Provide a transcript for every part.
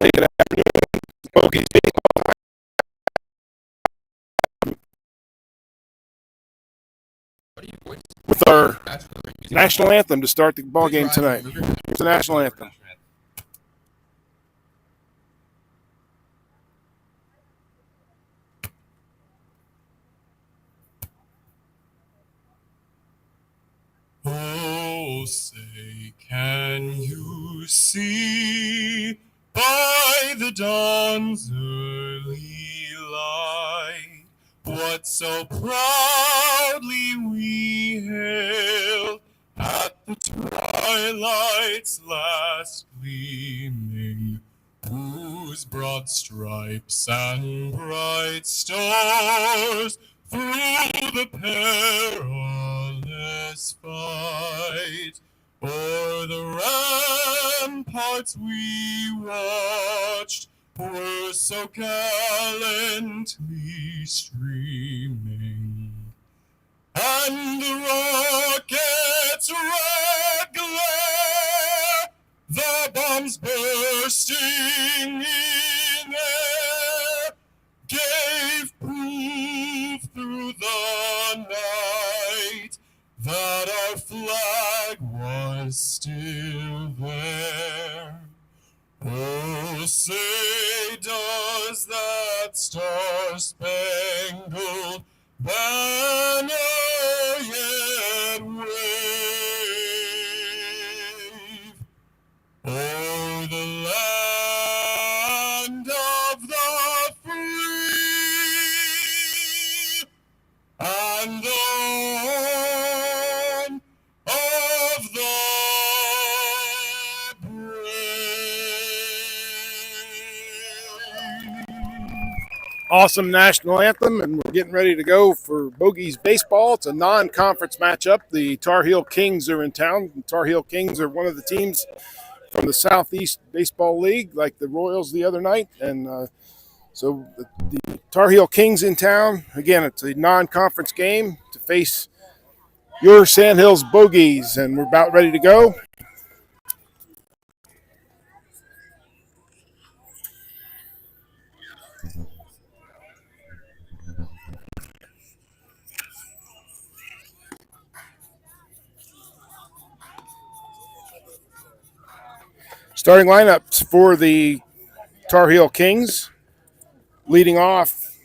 Hey, good afternoon, Bogeys. with our national anthem to start the ball game tonight. Here's the national anthem. Oh, say, can you see by the dawn's early light what so proudly we hailed at the twilight's last gleaming, whose broad stripes and bright stars through the perilous fight o'er the ramparts we watched were so gallantly streaming, and the rocket's red glare, the bombs bursting in air, gave proof through the night that our flag was still there. Oh, say, does that star-spangled banner yet wave o'er the land of the free and the home of the Awesome national anthem, and we're getting ready to go for Bogeys baseball. It's a non-conference matchup. The Tar Heel Kings are in town. The Tar Heel Kings are one of the teams from the Southeast Baseball League, like the Royals the other night, and so the Tar Heel Kings in town. Again, it's a non-conference game to face your Sandhills Bogeys, and we're about ready to go. Starting lineups for the Tar Heel Kings. Leading off,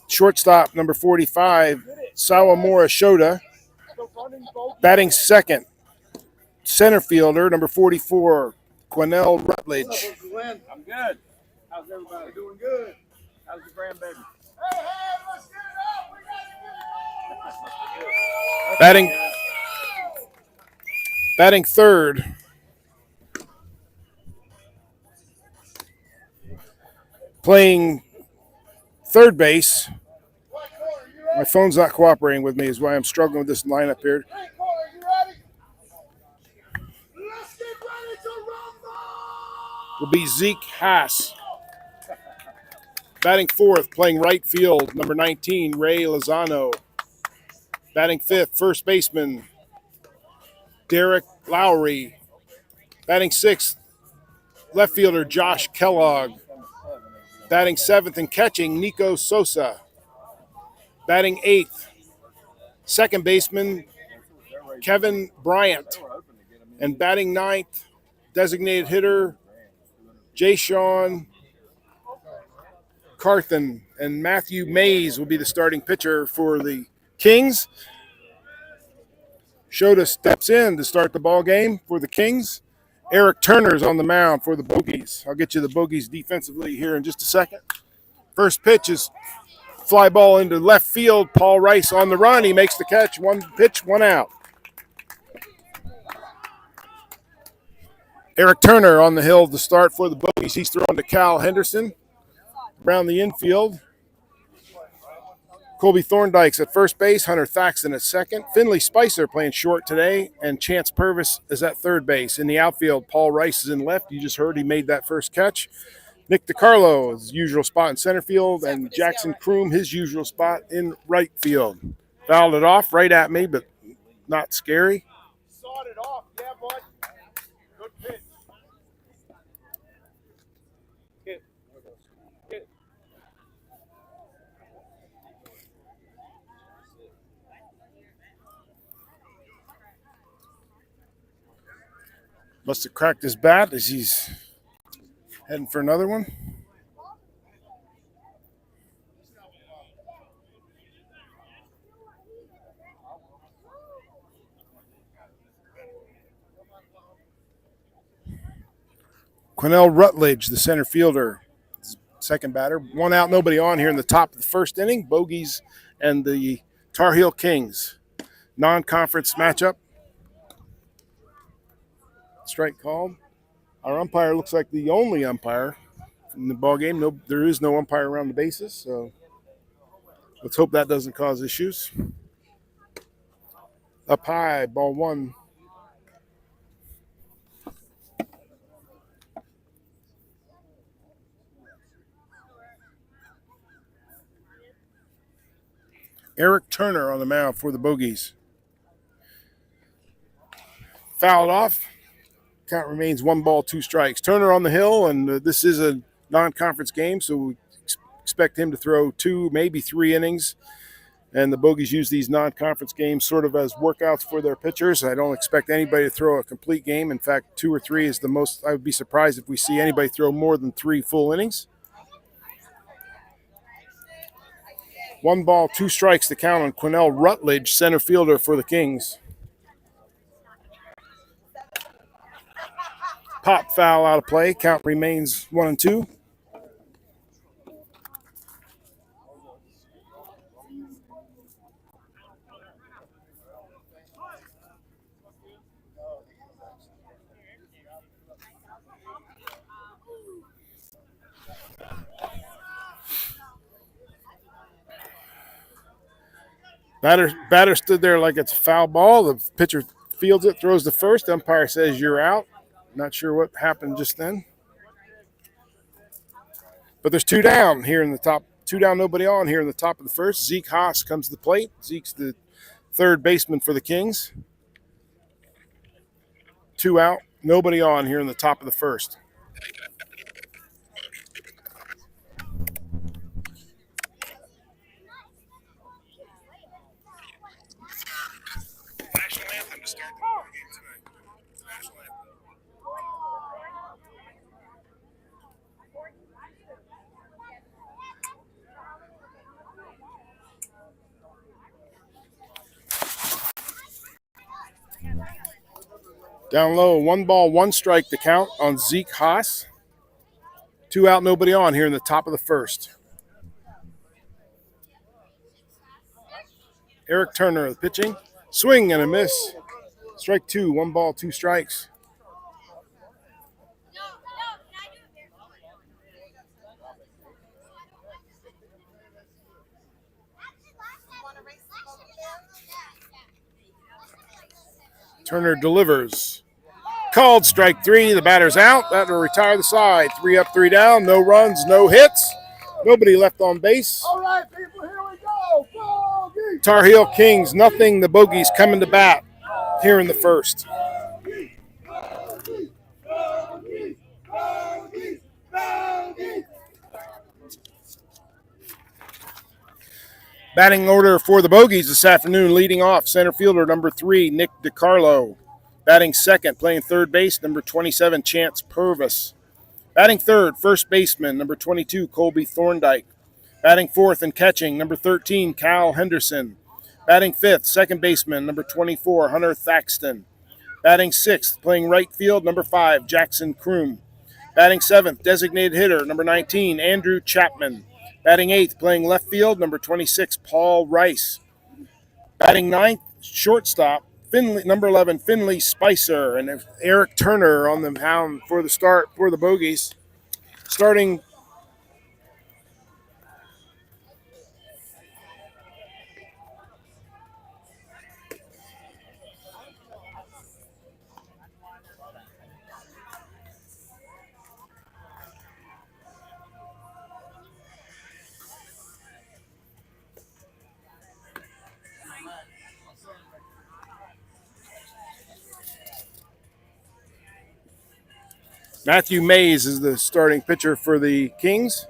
shortstop number 45, Sawamura Shota. Batting second, center fielder number 44, Quennell Rutledge. I'm good. How's everybody? Doing good. How's the grandbaby? Hey, let's get it up. Batting third, playing third base. My phone's not cooperating with me, is why I'm struggling with this lineup here. Hey, Cole, are you ready? Let's get ready to rumble! Will be Zeke Haas. Batting fourth, playing right field, number 19, Ray Lozano. Batting fifth, first baseman, Derek Lowry. Batting sixth, left fielder, Josh Kellogg. Batting seventh and catching, Nico Sosa. Batting eighth, second baseman, Kevin Bryant. And batting ninth, designated hitter, Jay-Sean Carthen. And Matthew Mays will be the starting pitcher for the Kings. Shota steps in to start the ball game for the Kings. Eric Turner's on the mound for the Bogeys. I'll get you the Bogeys defensively here in just a second. First pitch is fly ball into left field. Paul Rice on the run. He makes the catch. One pitch, one out. Eric Turner on the hill to start for the Bogeys. He's throwing to Cal Henderson around the infield. Colby Thorndike's at first base. Hunter Thaxton at second. Finley Spicer playing short today. And Chance Purvis is at third base. In the outfield, Paul Rice is in left. You just heard he made that first catch. Nick DiCarlo, his usual spot in center field. And Jackson Kroom, his usual spot in right field. Fouled it off right at me, but not scary. Sawed it off. Yeah, bud. Good pitch. Hit. Hit. Must have cracked his bat as he's heading for another one. Quinnell Rutledge, the center fielder, second batter. One out, nobody on here in the top of the first inning. Bogeys and the Tar Heel Kings. Non-conference matchup. Strike called. Our umpire looks like the only umpire in the ball game. No, there is no umpire around the bases, so let's hope that doesn't cause issues. Up high, ball one. Eric Turner on the mound for the Bogeys. Fouled off. Count remains 1 ball, 2 strikes. Turner on the hill, and this is a non-conference game, so we expect him to throw 2, maybe 3 innings. And the Bogeys use these non-conference games sort of as workouts for their pitchers. I don't expect anybody to throw a complete game. In fact, 2 or 3 is the most. I would be surprised if we see anybody throw more than 3 full innings. 1 ball, 2 strikes to count on Quinnell Rutledge, center fielder for the Kings. Pop foul out of play. Count remains 1-2. Batter stood there like it's a foul ball. The pitcher fields it, throws the first. Umpire says you're out. Not sure what happened just then. But there's 2 down here in the top. 2 down, nobody on here in the top of the first. Zeke Haas comes to the plate. Zeke's the third baseman for the Kings. 2 out, nobody on here in the top of the first. National anthem to start the ball game tonight. National anthem. Down low, 1 ball, 1 strike to count on Zeke Haas. 2 out, nobody on here in the top of the first. Eric Turner, the pitching. Swing and a miss. Strike 2, 1 ball, 2 strikes. Turner delivers. Called strike 3. The batter's out. That will retire the side. 3 up, 3 down. No runs, no hits. Nobody left on base. All right, people, here we go. Bogeys. Tar Heel Kings, nothing. The Bogeys coming to bat here in the first. Batting order for the Bogeys this afternoon, leading off center fielder number 3, Nick DiCarlo. Batting second, playing third base, number 27, Chance Purvis. Batting third, first baseman, number 22, Colby Thorndike. Batting fourth and catching, number 13, Cal Henderson. Batting fifth, second baseman, number 24, Hunter Thaxton. Batting sixth, playing right field, number 5, Jackson Kroom. Batting seventh, designated hitter, number 19, Andrew Chapman. Batting eighth, playing left field, number 26, Paul Rice. Batting ninth, shortstop, number 11, Finley Spicer. And Eric Turner on the mound for the start for the Bogeys. Starting Matthew Mays is the starting pitcher for the Kings.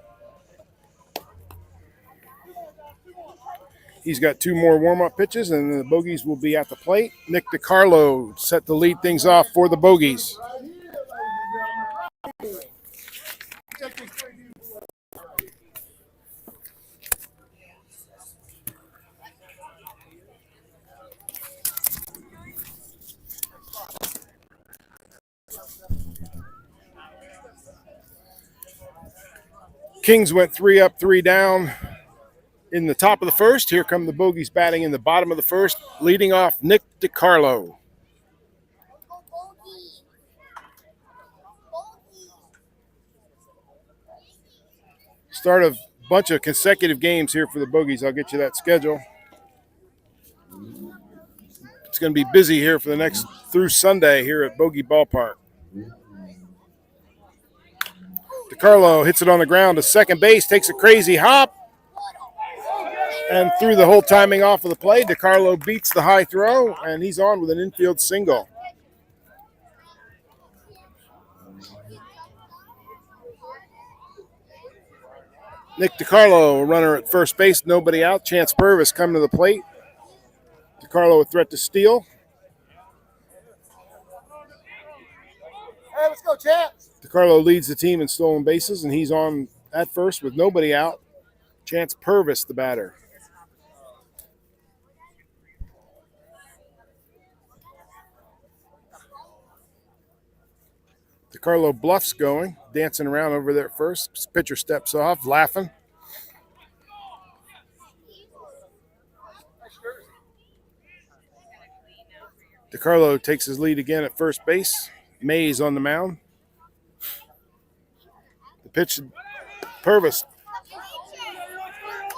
He's got 2 more warm-up pitches, and the Bogeys will be at the plate. Nick DiCarlo set to lead things off for the Bogeys. Kings went 3 up, 3 down in the top of the first. Here come the Bogeys batting in the bottom of the first, leading off Nick DiCarlo. Start of a bunch of consecutive games here for the Bogeys. I'll get you that schedule. It's going to be busy here for the next through Sunday here at Bogey Ballpark. DiCarlo hits it on the ground to second base, takes a crazy hop, and threw the whole timing off of the play. DiCarlo beats the high throw, and he's on with an infield single. Nick DiCarlo, a runner at first base, nobody out. Chance Purvis coming to the plate. DiCarlo a threat to steal. Hey, let's go, Chance. DiCarlo leads the team in stolen bases, and he's on at first with nobody out. Chance Purvis, the batter. DiCarlo bluffs going, dancing around over there at first. Pitcher steps off, laughing. DiCarlo takes his lead again at first base. Mays on the mound. The pitch, Purvis.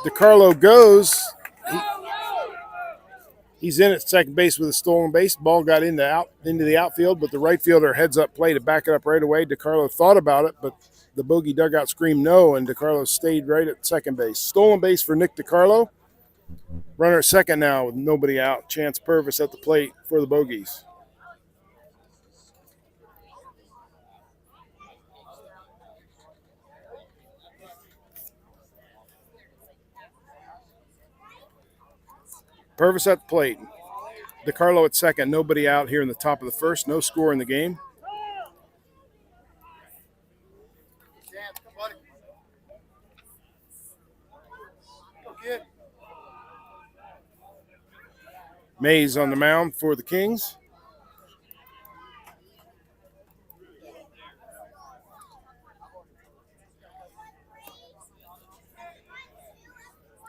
DiCarlo goes. He's in at second base with a stolen base. Ball got into the outfield, but the right fielder heads up play to back it up right away. DiCarlo thought about it, but the Bogey dugout screamed no, and DiCarlo stayed right at second base. Stolen base for Nick DiCarlo. Runner at second now with nobody out. Chance Purvis at the plate for the Bogeys. Purvis at the plate. DiCarlo at second. Nobody out here in the top of the first. No score in the game. Mays on the mound for the Kings.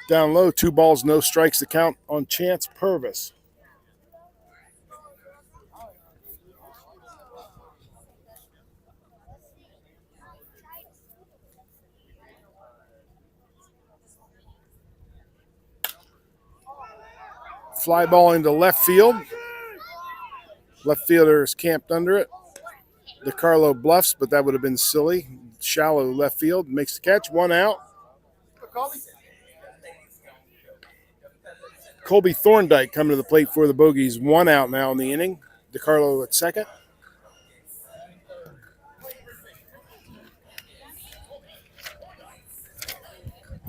Down low, 2 balls, no strikes to count on Chance Purvis. Fly ball into left field. Left fielder is camped under it. DiCarlo bluffs, but that would have been silly. Shallow left field, makes the catch, 1 out. Colby Thorndike coming to the plate for the Bogeys, 1 out now in the inning. DiCarlo at second.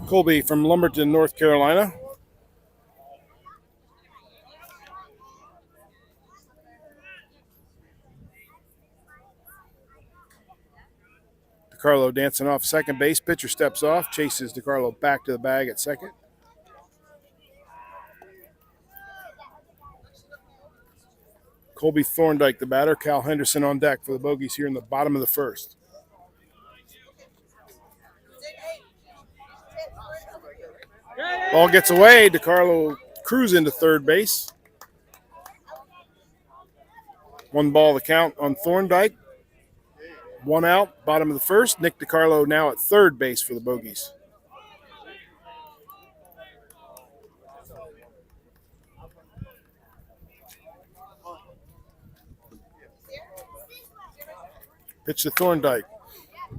Colby from Lumberton, North Carolina. DiCarlo dancing off second base. Pitcher steps off, chases DiCarlo back to the bag at second. Colby Thorndike, the batter. Cal Henderson on deck for the Bogeys here in the bottom of the first. Ball gets away. DiCarlo cruises into third base. 1 ball the count on Thorndike. 1 out, bottom of the first. Nick DiCarlo now at third base for the Bogeys. Pitch to Thorndike.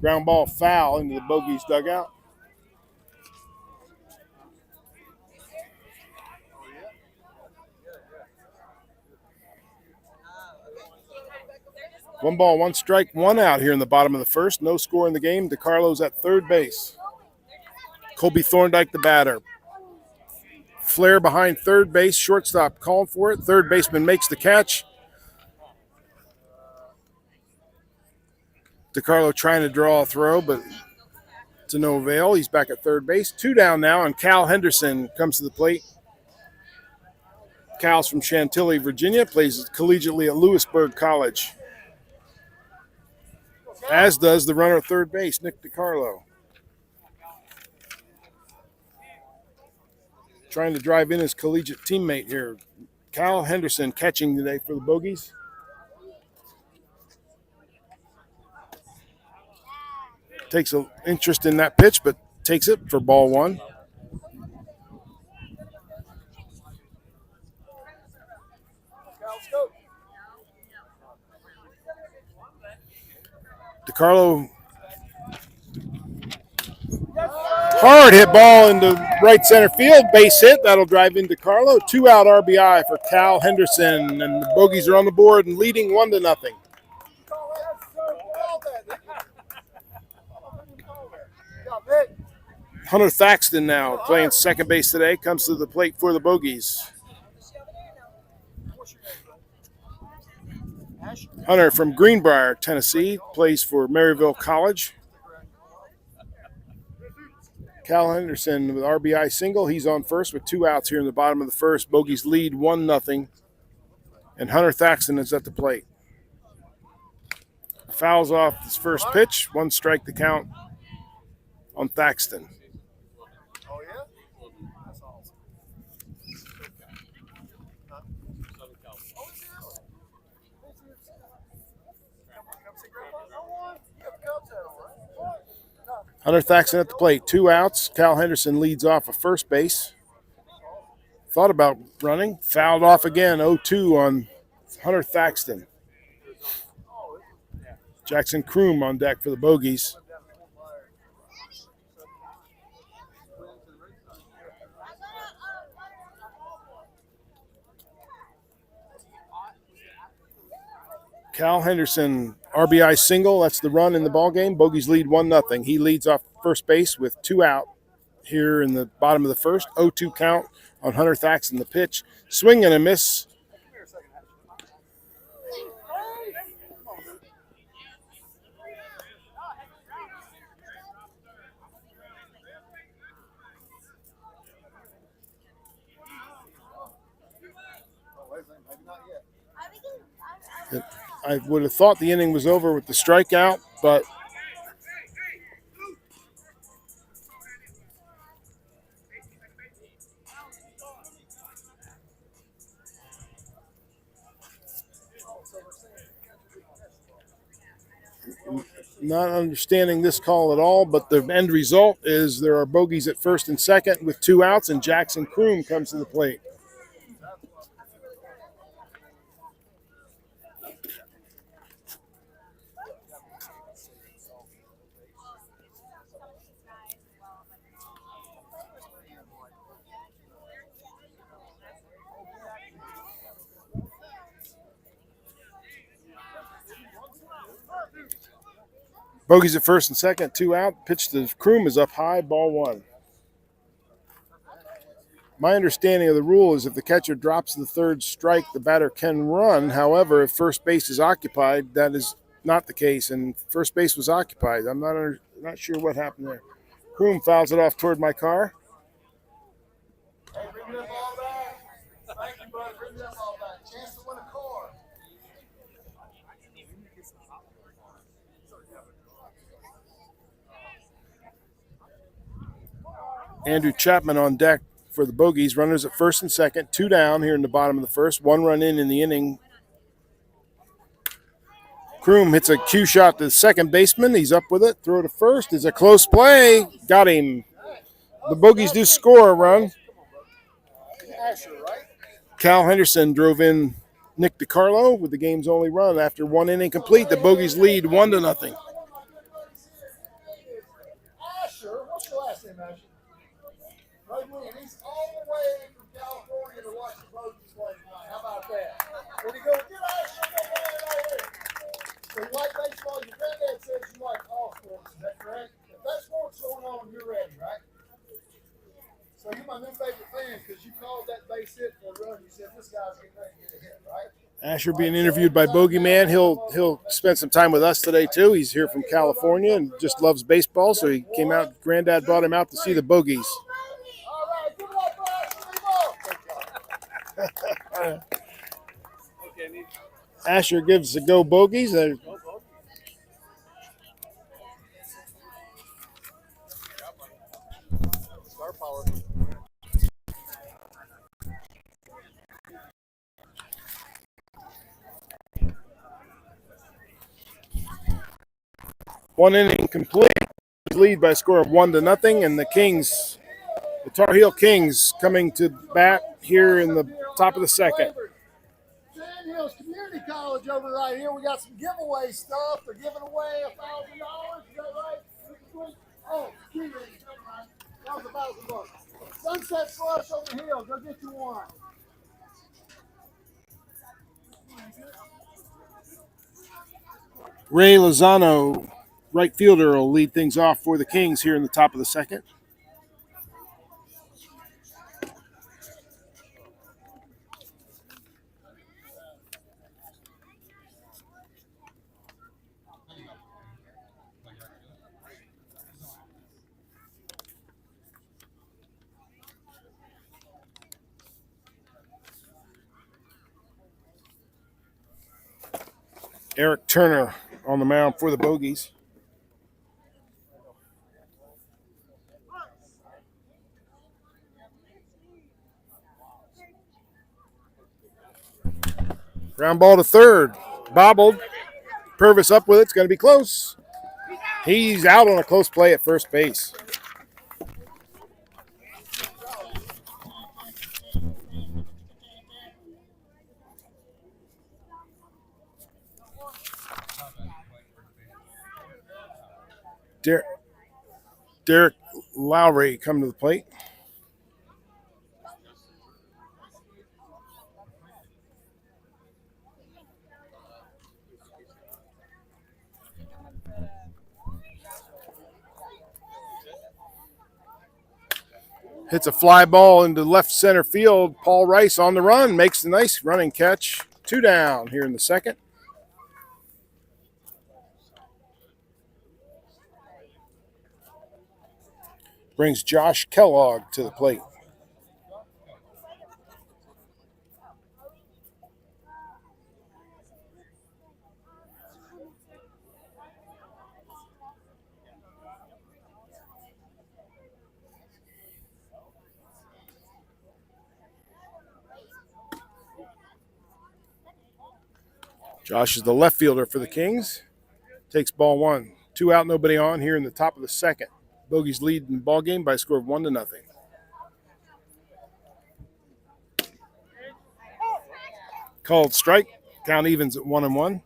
Ground ball foul into the Bogeys dugout. One ball, 1 strike, 1 out here in the bottom of the first. No score in the game. DiCarlo's at third base. Colby Thorndike, the batter. Flare behind third base. Shortstop calling for it. Third baseman makes the catch. DiCarlo trying to draw a throw, but to no avail. He's back at third base. 2 down now, and Cal Henderson comes to the plate. Cal's from Chantilly, Virginia, plays collegiately at Lewisburg College. As does the runner at third base, Nick DiCarlo. Trying to drive in his collegiate teammate here. Cal Henderson catching today for the Bogeys. Takes an interest in that pitch, but takes it for ball 1. DiCarlo, hard hit ball into right center field, base hit. That'll drive in DiCarlo. 2-out RBI for Cal Henderson, and the Bogeys are on the board and leading 1-0. Hunter Thaxton now playing second base today, comes to the plate for the Bogeys. Hunter from Greenbrier, Tennessee, plays for Maryville College. Cal Henderson with RBI single. He's on first with 2 outs here in the bottom of the first. Bogeys lead 1-0, and Hunter Thaxton is at the plate. Fouls off his first pitch. 1 strike to count on Thaxton. Hunter Thaxton at the plate, 2 outs. Cal Henderson leads off of first base. Thought about running, fouled off again, 0-2 on Hunter Thaxton. Jackson Kroom on deck for the Bogeys. Cal Henderson, RBI single. That's the run in the ballgame. Bogeys lead 1-0. He leads off first base with 2 out here in the bottom of the first. 0-2 count on Hunter Thaxton. The pitch, swing and a miss. I would have thought the inning was over with the strikeout, but not understanding this call at all. But the end result is there are Bogeys at first and second with 2 outs, and Jackson Kroom comes to the plate. Bogeys at first and second, 2 out. Pitch to Kroom is up high, ball 1. My understanding of the rule is if the catcher drops the third strike, the batter can run. However, if first base is occupied, that is not the case, and first base was occupied. I'm not sure what happened there. Kroom fouls it off toward my car. Hey, bring that ball back. Thank you, brother. Bring that ball back. Chance to win a car. Andrew Chapman on deck for the Bogeys. Runners at first and second, 2 down here in the bottom of the first. 1 run in the inning. Kroom hits a cue shot to the second baseman. He's up with it. Throw to first is a close play. Got him. The Bogeys do score a run. Cal Henderson drove in Nick DiCarlo with the game's only run. After 1 inning complete, the Bogeys lead 1-0. Asher, what's your last name, Asher? Right, William. He's all the way from California to watch the Bogeys play tonight. How about that? When you go, get Asher, get right here. So you like baseball? Your granddad says you like all sports. Is that correct? If that sport's going on, you're ready, right? So you're my new favorite fan because you called that base hit for a run. You said this guy's getting ready to get a hit, right? Asher being interviewed by Bogeyman. He'll spend some time with us today too. He's here from California and just loves baseball, so he came out. Granddad brought him out to see the Bogeys. All right, give it up for Ashley. Asher gives the go Bogeys. One inning complete. Lead by a score of 1-0, and the Tar Heel Kings, coming to bat here in the top of the second. Sandhills Community College over right here. We got some giveaway stuff. They're giving away $1,000. Is that right? Oh, excuse me. That was $1,000. Sunset Slush on the hill. Go get you one. Ray Lozano, right fielder, will lead things off for the Kings here in the top of the second. Eric Turner on the mound for the Bogeys. Ground ball to third. Bobbled. Purvis up with it. It's going to be close. He's out on a close play at first base. Derek Lowry come to the plate. Hits a fly ball into left center field. Paul Rice on the run. Makes a nice running catch. 2 down here in the second. Brings Josh Kellogg to the plate. Josh is the left fielder for the Kings. Takes ball 1. 2 out, nobody on here in the top of the second. Bogeys lead in the ball game by a score of 1-0. Called strike. Count evens at 1-1.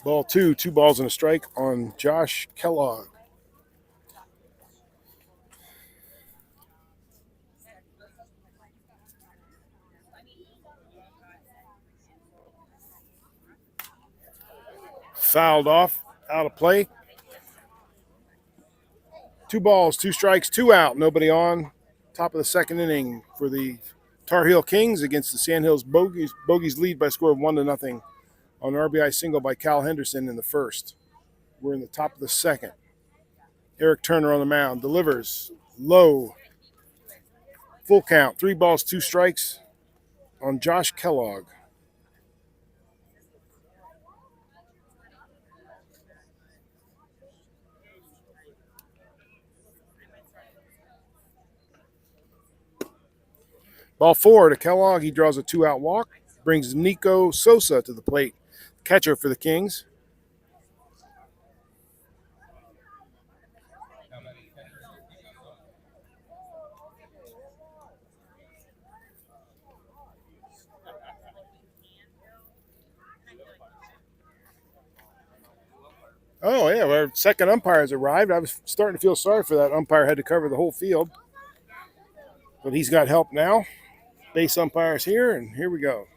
Ball 2, 2 balls and a strike on Josh Kellogg. Fouled off, out of play. 2 balls, 2 strikes, 2 out, nobody on. Top of the second inning for the Tar Heel Kings against the Sandhills Bogeys. Bogeys lead by a score of 1-0 on an RBI single by Cal Henderson in the first. We're in the top of the second. Eric Turner on the mound, delivers low. Full count, 3 balls, 2 strikes on Josh Kellogg. Ball 4 to Kellogg. He draws a 2-out walk. Brings Nico Sosa to the plate. Catcher for the Kings. Oh, yeah, our second umpire has arrived. I was starting to feel sorry for that umpire. Had to cover the whole field. But he's got help now. Base umpire's here, and here we go.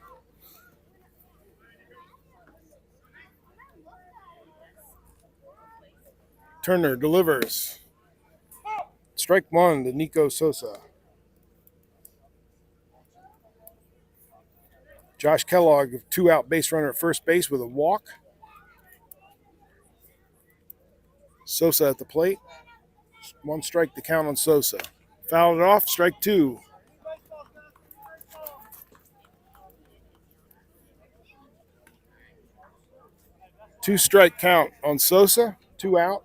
Turner delivers. Strike one to Nico Sosa. Josh Kellogg, 2-out base runner at first base with a walk. Sosa at the plate. 1 strike to count on Sosa. Fouled it off, strike 2. Two-strike count on Sosa, 2 out.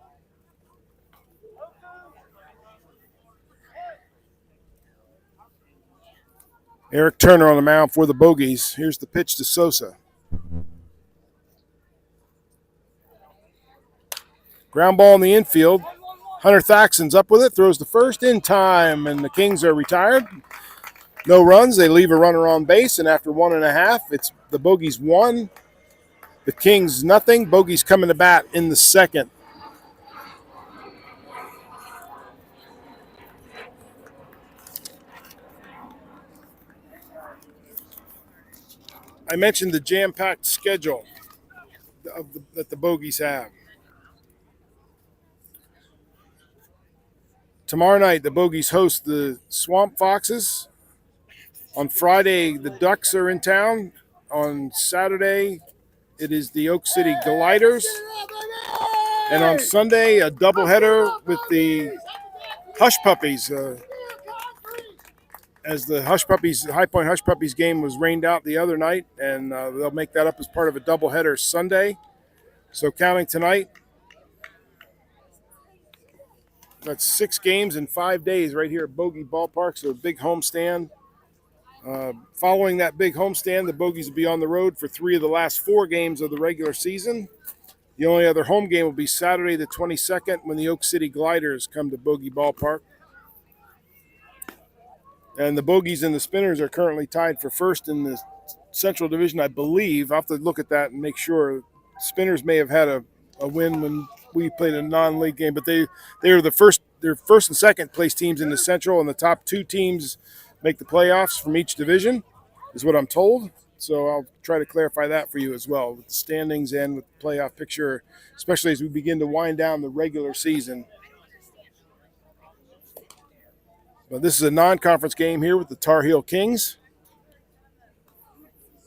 Eric Turner on the mound for the Bogeys. Here's the pitch to Sosa. Ground ball in the infield. Hunter Thackson's up with it, throws the first in time, and the Kings are retired. No runs. They leave a runner on base, and after 1.5, it's the Bogeys 1, the Kings nothing. Bogeys coming to bat in the second. I mentioned the jam-packed schedule that the Bogeys have. Tomorrow night, the Bogeys host the Swamp Foxes. On Friday, the Ducks are in town. On Saturday, it is the Oak City Gliders. And on Sunday, a doubleheader with the Hush Puppies. As the High Point Hush Puppies game was rained out the other night, and they'll make that up as part of a doubleheader Sunday. So counting tonight, that's 6 games in 5 days right here at Bogey Ballpark, so a big homestand. Following that big homestand, the Bogeys will be on the road for 3 of the last 4 games of the regular season. The only other home game will be Saturday the 22nd when the Oak City Gliders come to Bogey Ballpark. And the Bogeys and the Spinners are currently tied for first in the Central Division, I believe. I'll have to look at that and make sure. Spinners may have had a win when we played a non-league game, but they are they're first and second place teams in the Central, and the top 2 teams make the playoffs from each division, is what I'm told. So I'll try to clarify that for you as well, with the standings and with the playoff picture, especially as we begin to wind down the regular season. But this is a non-conference game here with the Tar Heel Kings.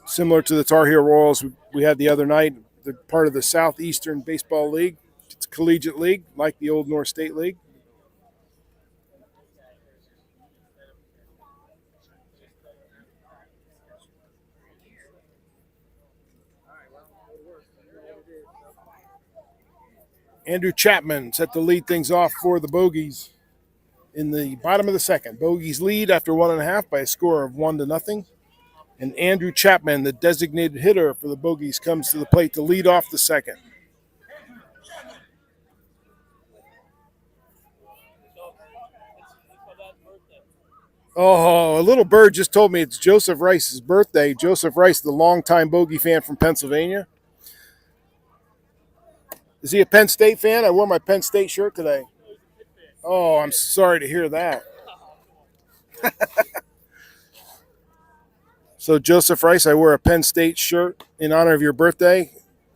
Similar to the Tar Heel Royals we had the other night. They're part of the Southeastern Baseball League. It's a collegiate league, like the old North State League. Andrew Chapman set to lead things off for the Bogeys in the bottom of the second. Bogeys lead after 1.5 by a score of 1-0. And Andrew Chapman, the designated hitter for the Bogeys, comes to the plate to lead off the second. Oh, a little bird just told me it's Joseph Rice's birthday. Joseph Rice, the longtime Bogey fan from Pennsylvania. Is he a Penn State fan? I wore my Penn State shirt today. Oh, I'm sorry to hear that. So, Joseph Rice, I wear a Penn State shirt in honor of your birthday.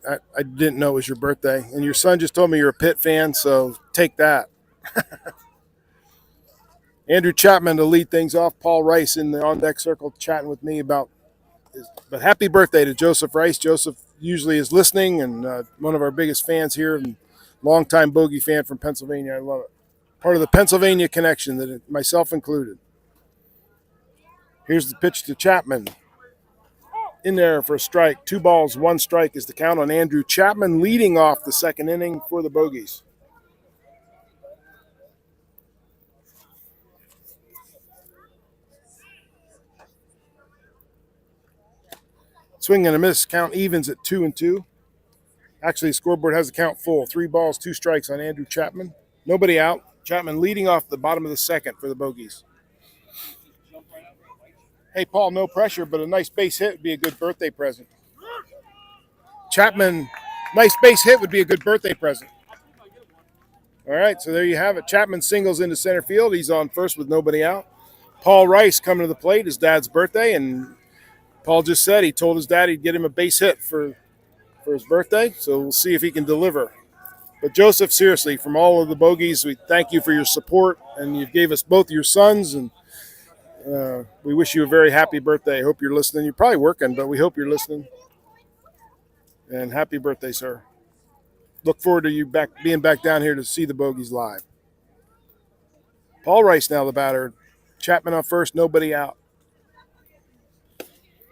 I didn't know it was your birthday. And your son just told me you're a Pitt fan, so take that. Andrew Chapman to lead things off. Paul Rice in the on-deck circle chatting with me about but happy birthday to Joseph Rice. Joseph usually is listening and one of our biggest fans here and longtime Bogey fan from Pennsylvania. I love it. Part of the Pennsylvania connection, myself included. Here's the pitch to Chapman. In there for a strike. 2 balls, 1 strike is the count on Andrew Chapman, leading off the second inning for the Bogeys. Swing and a miss. Count evens at 2-2. Actually, the scoreboard has the count full. 3 balls, 2 strikes on Andrew Chapman. Nobody out. Chapman leading off the bottom of the second for the Bogeys. Hey, Paul, no pressure, but a nice base hit would be a good birthday present. Chapman, nice base hit would be a good birthday present. All right, so there you have it. Chapman singles into center field. He's on first with nobody out. Paul Rice coming to the plate, his dad's birthday, and Paul just said he told his dad he'd get him a base hit for his birthday, so we'll see if he can deliver. But Joseph, seriously, from all of the Bogeys, we thank you for your support, and you gave us both your sons, and we wish you a very happy birthday. Hope you're listening. You're probably working, but we hope you're listening. And happy birthday, sir. Look forward to you being back down here to see the Bogeys live. Paul Rice now the batter. Chapman on first, nobody out.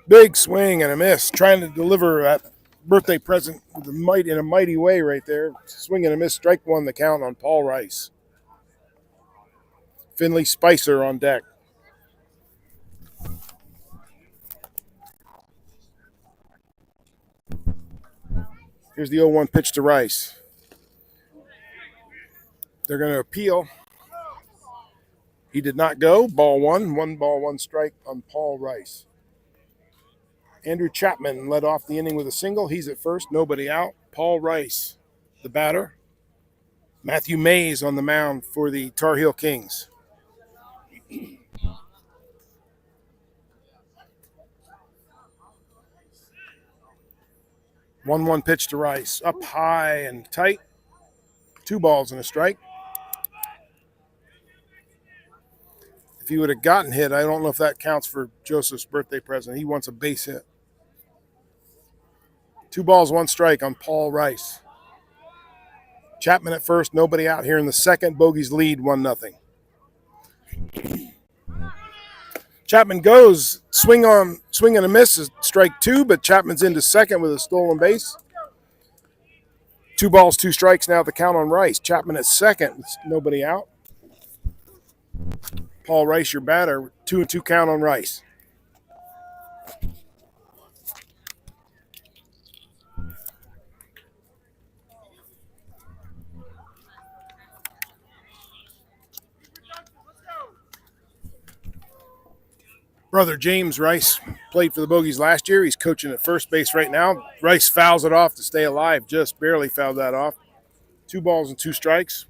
Big swing and a miss, trying to deliver that birthday present with in a mighty way right there. Swing and a miss, strike one the count on Paul Rice. Finley Spicer on deck. Here's the 0-1 pitch to Rice. They're going to appeal. He did not go. Ball one. 1-1 strike on Paul Rice. Andrew Chapman led off the inning with a single. He's at first. Nobody out. Paul Rice, the batter. Matthew Mays on the mound for the Tar Heel Kings. One pitch to Rice. Up high and tight. 2 balls and a strike. If he would have gotten hit, I don't know if that counts for Joseph's birthday present. He wants a base hit. 2 balls, 1 strike on Paul Rice. Chapman at first, nobody out here in the second. Bogeys lead 1-0. Chapman goes, swing and a miss, is strike 2, but Chapman's into second with a stolen base. 2 balls, 2 strikes now the count on Rice. Chapman at second, nobody out. Paul Rice, your batter, 2-2 count on Rice. Brother James Rice played for the Bogeys last year. He's coaching at first base right now. Rice fouls it off to stay alive, just barely fouled that off. 2 balls and 2 strikes.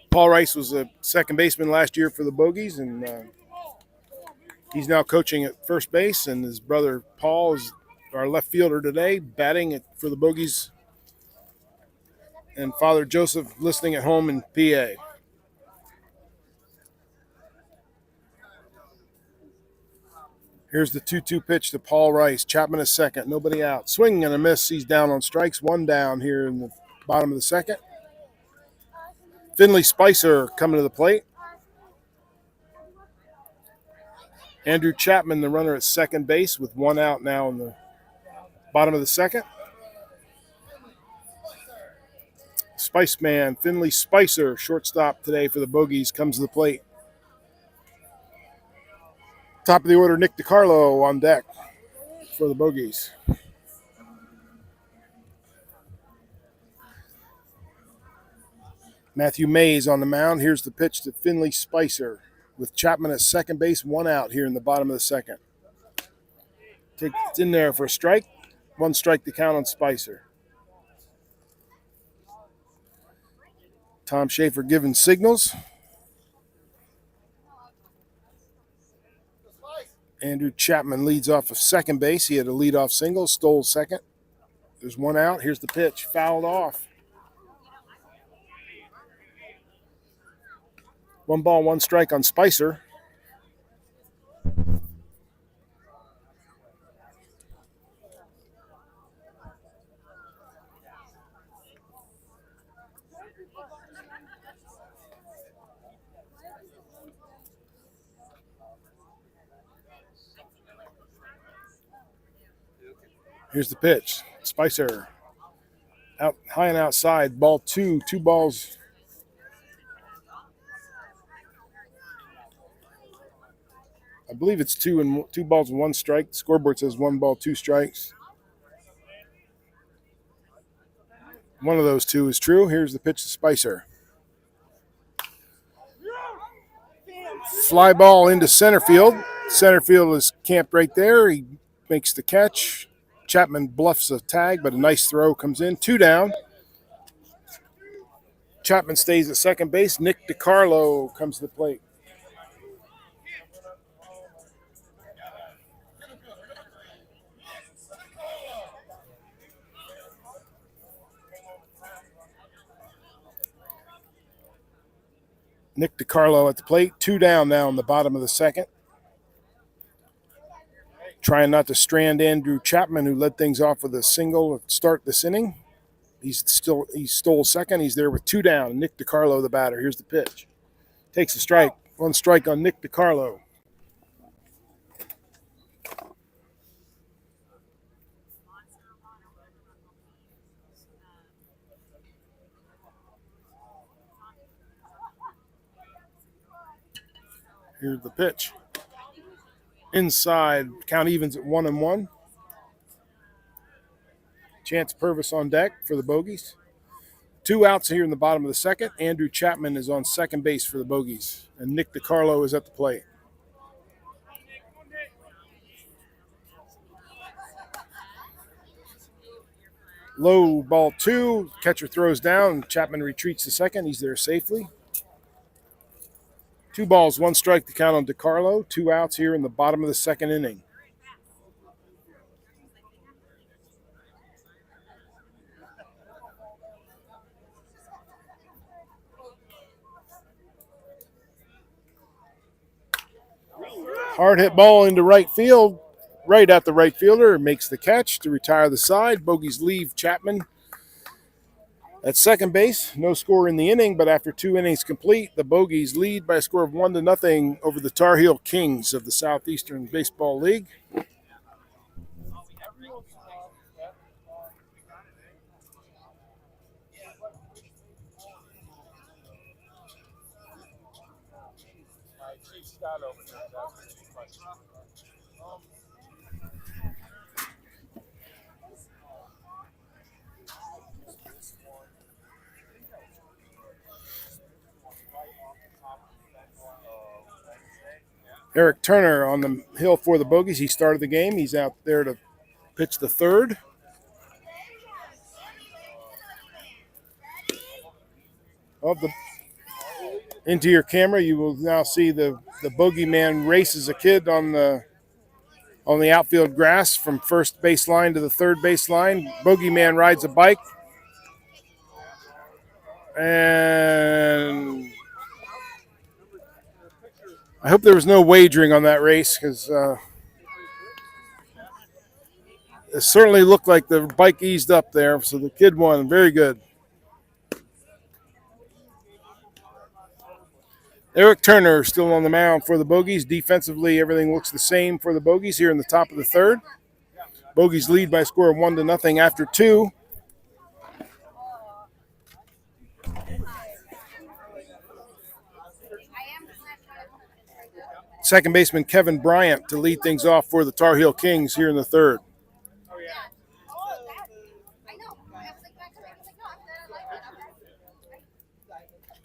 Paul Rice was a second baseman last year for the Bogeys, and he's now coaching at first base, and his brother Paul is our left fielder today, batting for the Bogeys, and Father Joseph listening at home in PA. Here's the 2-2 pitch to Paul Rice. Chapman is second, nobody out. Swing and a miss. He's down on strikes. 1 down here in the bottom of the second. Finley Spicer coming to the plate. Andrew Chapman, the runner at second base, with 1 out now in the bottom of the second. Spice Man, Finley Spicer, shortstop today for the Bogeys, comes to the plate. Top of the order, Nick DiCarlo on deck for the Bogeys. Matthew Mays on the mound. Here's the pitch to Finley Spicer with Chapman at second base, 1 out here in the bottom of the second. It's in there for a strike. 1 strike to count on Spicer. Tom Schaefer giving signals. Andrew Chapman leads off of second base. He had a leadoff single, stole second. There's 1 out. Here's the pitch, fouled off. 1 ball, 1 strike on Spicer. Here's the pitch. Spicer out high and outside. Ball 2. 2 balls. I believe it's 2 balls and 1 strike. The scoreboard says 1 ball, 2 strikes. One of those 2 is true. Here's the pitch to Spicer. Fly ball into center field. Center field is camped right there. He makes the catch. Chapman bluffs a tag, but a nice throw comes in. 2 down. Chapman stays at second base. Nick DiCarlo comes to the plate. Nick DiCarlo at the plate. 2 down now in the bottom of the second. Trying not to strand Andrew Chapman, who led things off with a single to start this inning. He stole second. He's there with 2 down. Nick DiCarlo, the batter. Here's the pitch. Takes a strike. 1 strike on Nick DiCarlo. Here's the pitch. Inside, count evens at 1-1. Chance Purvis on deck for the Bogeys. 2 outs here in the bottom of the second. Andrew Chapman is on second base for the Bogeys, and Nick DiCarlo is at the plate. Low ball 2. Catcher throws down. Chapman retreats to second. He's there safely. 2 balls, 1 strike to count on DiCarlo. 2 outs here in the bottom of the second inning. Hard hit ball into right field. Right at the right fielder. Makes the catch to retire the side. Bogeys leave Chapman at second base. No score in the inning, but after 2 innings complete, the Bogeys lead by a score of 1-0 over the Tar Heel Kings of the Southeastern Baseball League. Eric Turner on the hill for the Bogeys. He started the game. He's out there to pitch the third. Of the into your camera, you will now see the Bogeyman races a kid on the outfield grass from first baseline to the third baseline. Bogeyman rides a bike. And I hope there was no wagering on that race, because it certainly looked like the bike eased up there. So the kid won. Very good. Eric Turner still on the mound for the Bogeys. Defensively, everything looks the same for the Bogeys here in the top of the third. Bogeys lead by a score of 1-0 after 2. Second baseman Kevin Bryant to lead things off for the Tar Heel Kings here in the third.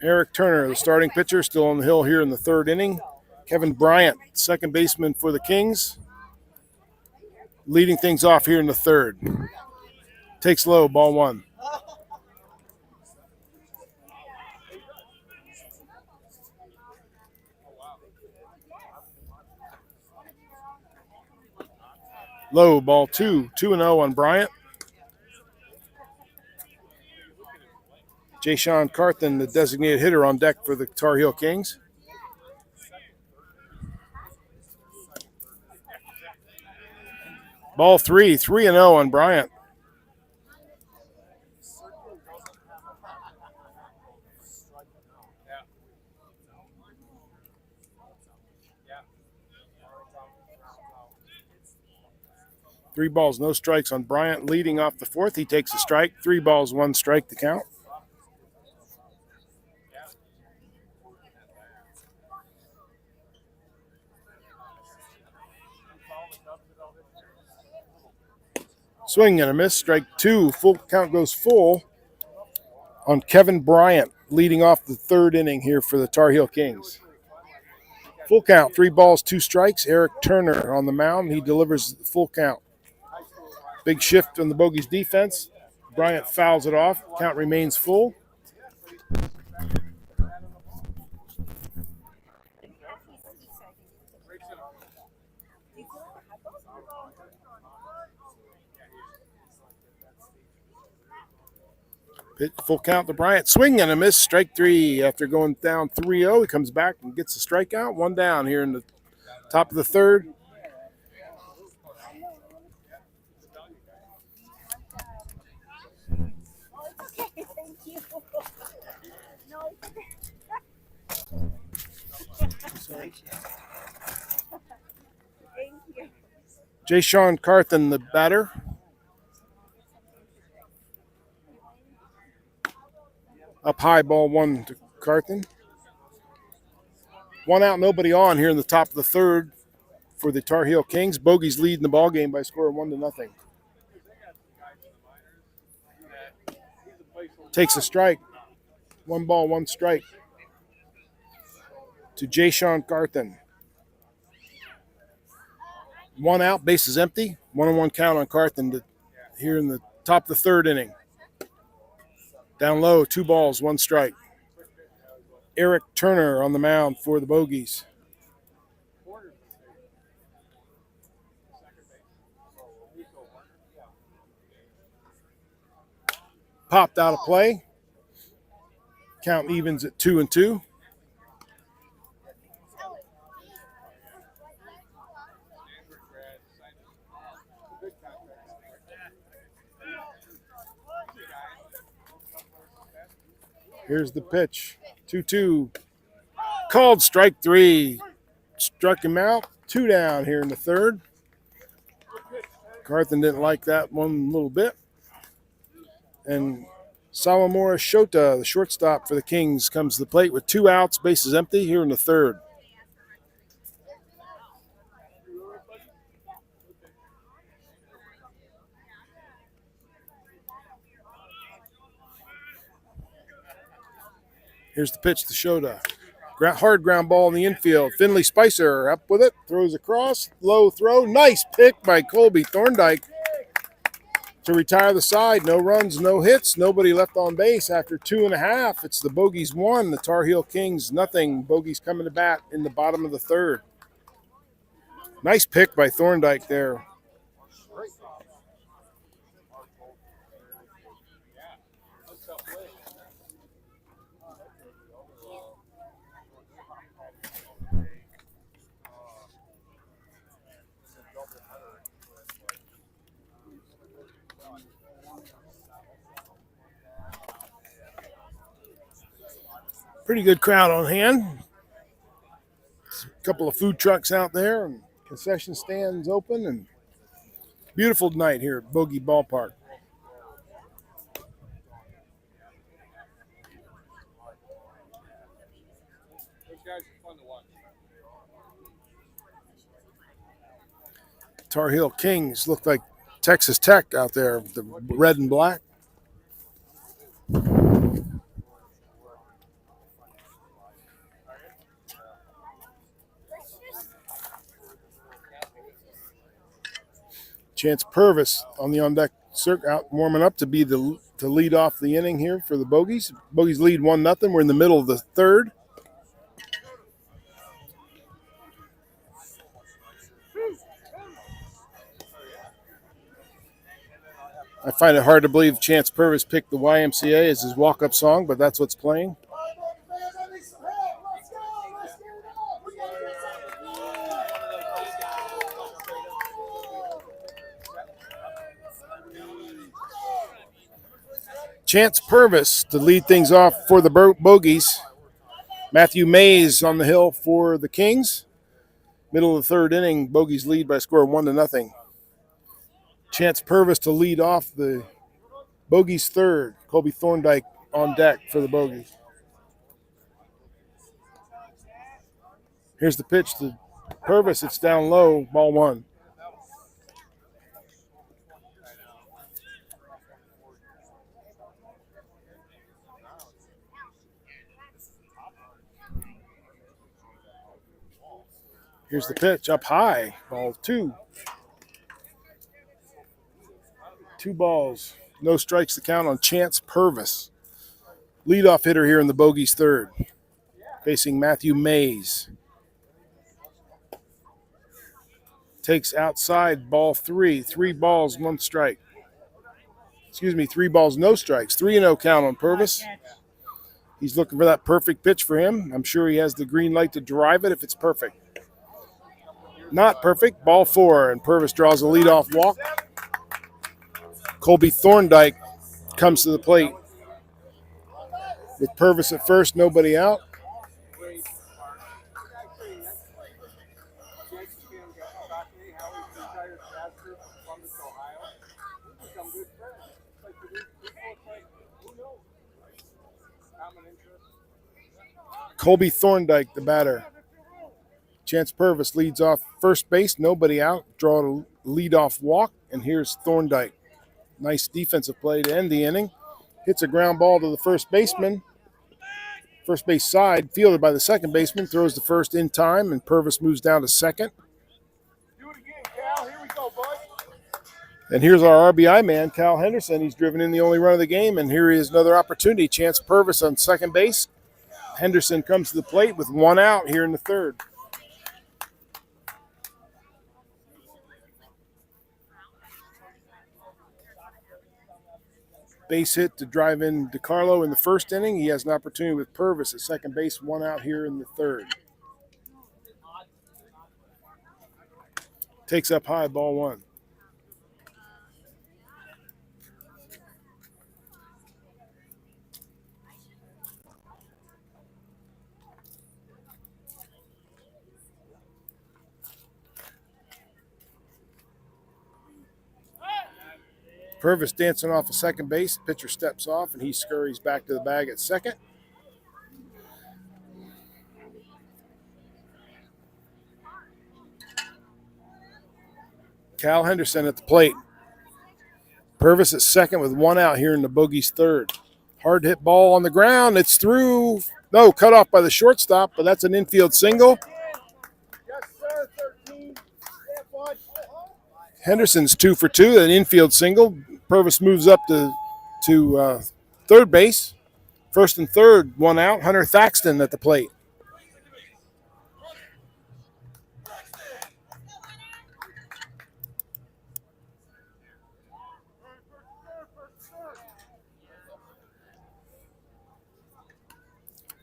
Eric Turner, the starting pitcher, still on the hill here in the third inning. Kevin Bryant, second baseman for the Kings, leading things off here in the third. Takes low, ball 1. Low, ball 2. 2-0 on Bryant. Jay-Sean Carthen, the designated hitter, on deck for the Tar Heel Kings. Ball 3. 3-0 on Bryant. Three balls, no strikes on Bryant. Leading off the fourth, he takes a strike. 3 balls, 1 strike to count. Swing and a miss, strike 2. Full count goes full on Kevin Bryant, leading off the third inning here for the Tar Heel Kings. Full count, 3 balls, 2 strikes. Eric Turner on the mound. He delivers the full count. Big shift on the Bogeys defense. Bryant fouls it off. Count remains full. Full count to Bryant. Swing and a miss. Strike three after going down 3-0. He comes back and gets a strikeout. One down here in the top of the third. Jay-Sean Carthen, the batter. Up high, ball one to Carthen. One out, nobody on here in the top of the third for the Tar Heel Kings. Bogeys leading the ball game by score of 1-0. Takes a strike. 1 ball, 1 strike to Jay-Sean Carthen. 1 out, base is empty. 1-1 count on Carthen here in the top of the third inning. Down low, 2 balls, 1 strike. Eric Turner on the mound for the Bogeys. Popped out of play. Count evens at 2-2. Here's the pitch. 2-2. Called strike 3. Struck him out. 2 down here in the third. Carthen didn't like that one a little bit. And Salamora Shota, the shortstop for the Kings, comes to the plate with 2 outs. Bases empty here in the third. Here's the pitch to Shota. Hard ground ball in the infield. Finley Spicer up with it. Throws across. Low throw. Nice pick by Colby Thorndike to retire the side. No runs, no hits. Nobody left on base after 2.5. It's the Bogeys 1. The Tar Heel Kings nothing. Bogeys coming to bat in the bottom of the third. Nice pick by Thorndike there. Pretty good crowd on hand. A couple of food trucks out there and concession stands open, and beautiful night here at Bogey Ballpark. Tar Heel Kings look like Texas Tech out there, the red and black. Chance Purvis on the on-deck circuit, out warming up to lead off the inning here for the Bogeys. Bogeys lead 1-0. We're in the middle of the third. I find it hard to believe Chance Purvis picked the YMCA as his walk-up song, but that's what's playing. Chance Purvis to lead things off for the Bogeys. Matthew Mays on the hill for the Kings. Middle of the third inning, Bogeys lead by a score of 1-0. Chance Purvis to lead off the Bogeys third. Colby Thorndike on deck for the Bogeys. Here's the pitch to Purvis. It's down low, ball 1. Here's the pitch up high, ball 2. 2 balls, no strikes to count on Chance Purvis. Leadoff hitter here in the Bogeys third, facing Matthew Mays. Takes outside, ball 3. 3 balls, 1 strike. 3 balls, no strikes. 3-0 count on Purvis. He's looking for that perfect pitch for him. I'm sure he has the green light to drive it if it's perfect. Not perfect. Ball 4, and Purvis draws a leadoff walk. Colby Thorndike comes to the plate. With Purvis at first, nobody out. Colby Thorndike, the batter. Chance Purvis leads off first base, nobody out. Draw a leadoff walk, and here's Thorndike. Nice defensive play to end the inning. Hits a ground ball to the first baseman. First base side, fielded by the second baseman, throws the first in time, and Purvis moves down to second. Do it again, Cal. Here we go, bud. And here's our RBI man, Cal Henderson. He's driven in the only run of the game, and here is another opportunity. Chance Purvis on second base. Henderson comes to the plate with 1 out here in the third. Base hit to drive in DiCarlo in the first inning. He has an opportunity with Purvis at second base, 1 out here in the third. Takes up high, ball 1. Purvis dancing off of second base. Pitcher steps off, and he scurries back to the bag at second. Cal Henderson at the plate. Purvis at second with 1 out here in the Bogeys third. Hard hit ball on the ground. It's through. No, cut off by the shortstop, but that's an infield single. Yes, sir. 13. Yeah, bud. Henderson's 2 for 2, an infield single. Purvis moves up to third base. First and third, 1 out. Hunter Thaxton at the plate.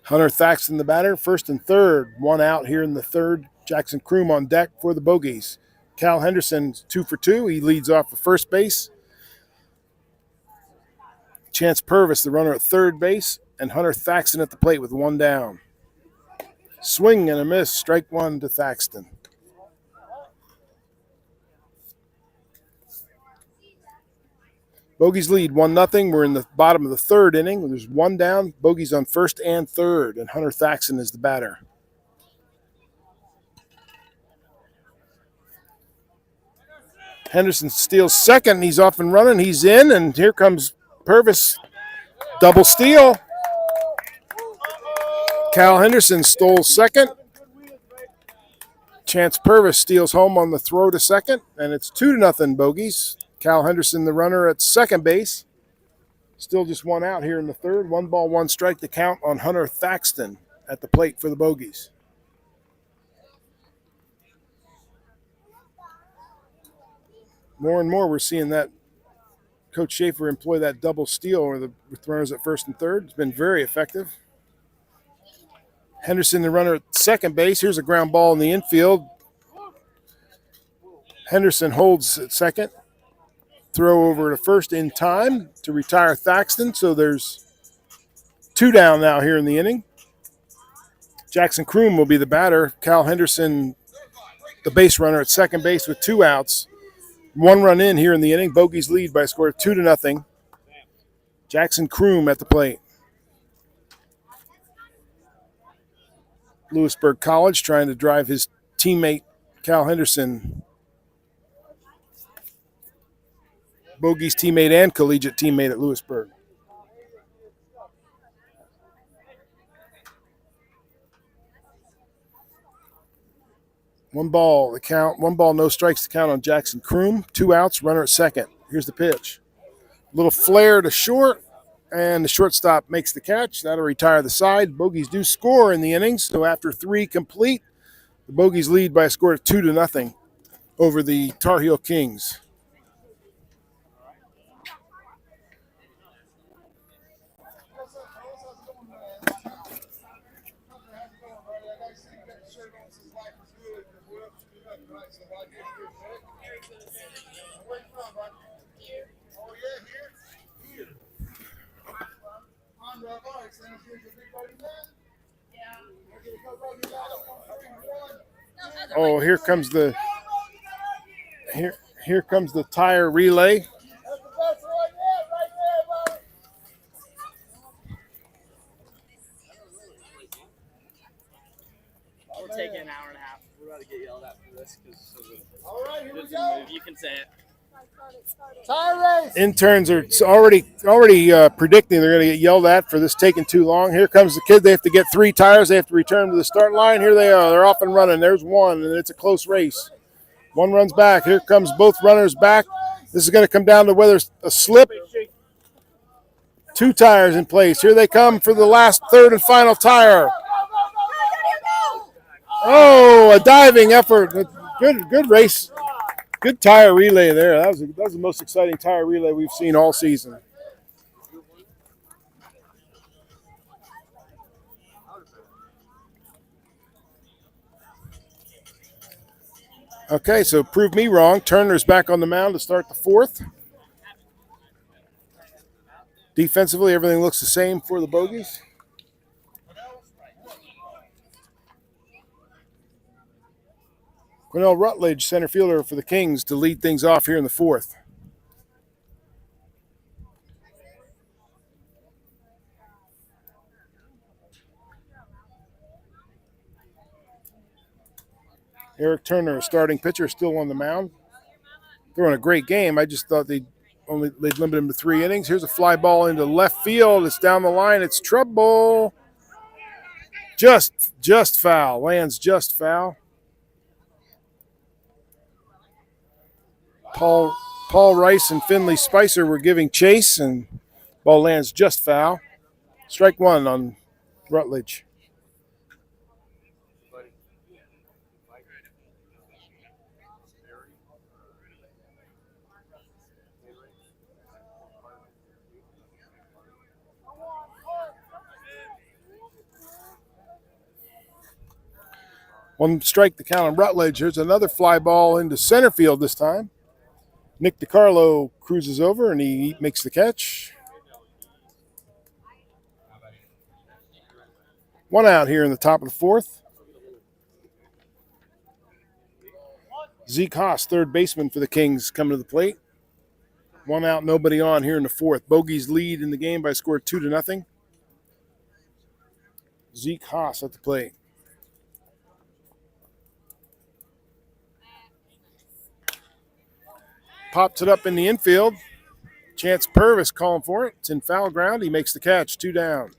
Hunter Thaxton, the batter. First and third, 1 out here in the third. Jackson Kroom on deck for the Bogeys. Cal Henderson's 2 for 2. He leads off at first base. Chance Purvis, the runner at third base, and Hunter Thaxton at the plate with 1 down. Swing and a miss, strike 1 to Thaxton. Bogeys lead 1-0. We're in the bottom of the third inning. There's 1 down. Bogeys on first and third, and Hunter Thaxton is the batter. Henderson steals second. He's off and running. He's in, and here comes Purvis. Double steal. Cal Henderson stole second. Chance Purvis steals home on the throw to second, and it's 2-0 Bogeys. Cal Henderson, the runner at second base. Still just 1 out here in the third. 1 ball, 1 strike to count on Hunter Thaxton at the plate for the Bogeys. More and more we're seeing that Coach Schaefer employ that double steal or the runners at first and third. It's been very effective. Henderson, the runner at second base. Here's a ground ball in the infield. Henderson holds at second. Throw over to first in time to retire Thaxton. So there's 2 down now here in the inning. Jackson Kroom will be the batter. Cal Henderson, the base runner at second base with 2 outs. 1 run in here in the inning. Bogeys lead by a score of 2-0. Jackson Kroom at the plate. Lewisburg College trying to drive his teammate Cal Henderson, Bogeys teammate and collegiate teammate at Lewisburg. One ball, no strikes to count on Jackson Kroom. 2 outs, runner at second. Here's the pitch. Little flare to short, and the shortstop makes the catch. That'll retire the side. Bogeys do score in the innings, so after 3 complete, the Bogeys lead by a score of 2-0 over the Tar Heel Kings. said once his life was good, because we're up to nothing, right? So life is good, right? Where you from, bud? Here. Oh, yeah, here? Here. I'm Rob. All right, sounds good. You're a big buddy man? Yeah. Okay, go, Robbie. I don't want 3, 1. Oh, here comes the here comes the tire relay. That's the best right there, buddy. We're taking an hour and a half. We're about to get yelled at for this because All right, here we it's go. a move. You can say it. Tire race. Interns are already predicting they're going to get yelled at for this taking too long. Here comes the kid. They have to get 3 tires. They have to return to the start line. Here they are. They're off and running. There's one, and it's a close race. One runs back. Here comes both runners back. This is going to come down to whether a slip. 2 tires in place. Here they come for the last, third, and final tire. Oh, a diving effort. Good race. Good tire relay there. That was the most exciting tire relay we've seen all season. Okay, so prove me wrong. Turner's back on the mound to start the 4th. Defensively, everything looks the same for the Bogeys. Quinnell Rutledge, center fielder for the Kings, to lead things off here in the 4th. Eric Turner, starting pitcher, still on the mound. Throwing a great game. I just thought they'd limit him to 3 innings. Here's a fly ball into left field. It's down the line. It's trouble. Just foul. Lands just foul. Paul Rice and Finley Spicer were giving chase, and ball lands just foul. Strike 1 on Rutledge. One strike to count on Rutledge. Here's another fly ball into center field this time. Nick DiCarlo cruises over, and he makes the catch. 1 out here in the top of the 4th. Zeke Haas, third baseman for the Kings, coming to the plate. 1 out, nobody on here in the 4th. Bogeys lead in the game by a score of 2-0. Zeke Haas at the plate. Pops it up in the infield. Chance Purvis calling for it. It's in foul ground. He makes the catch. 2 down.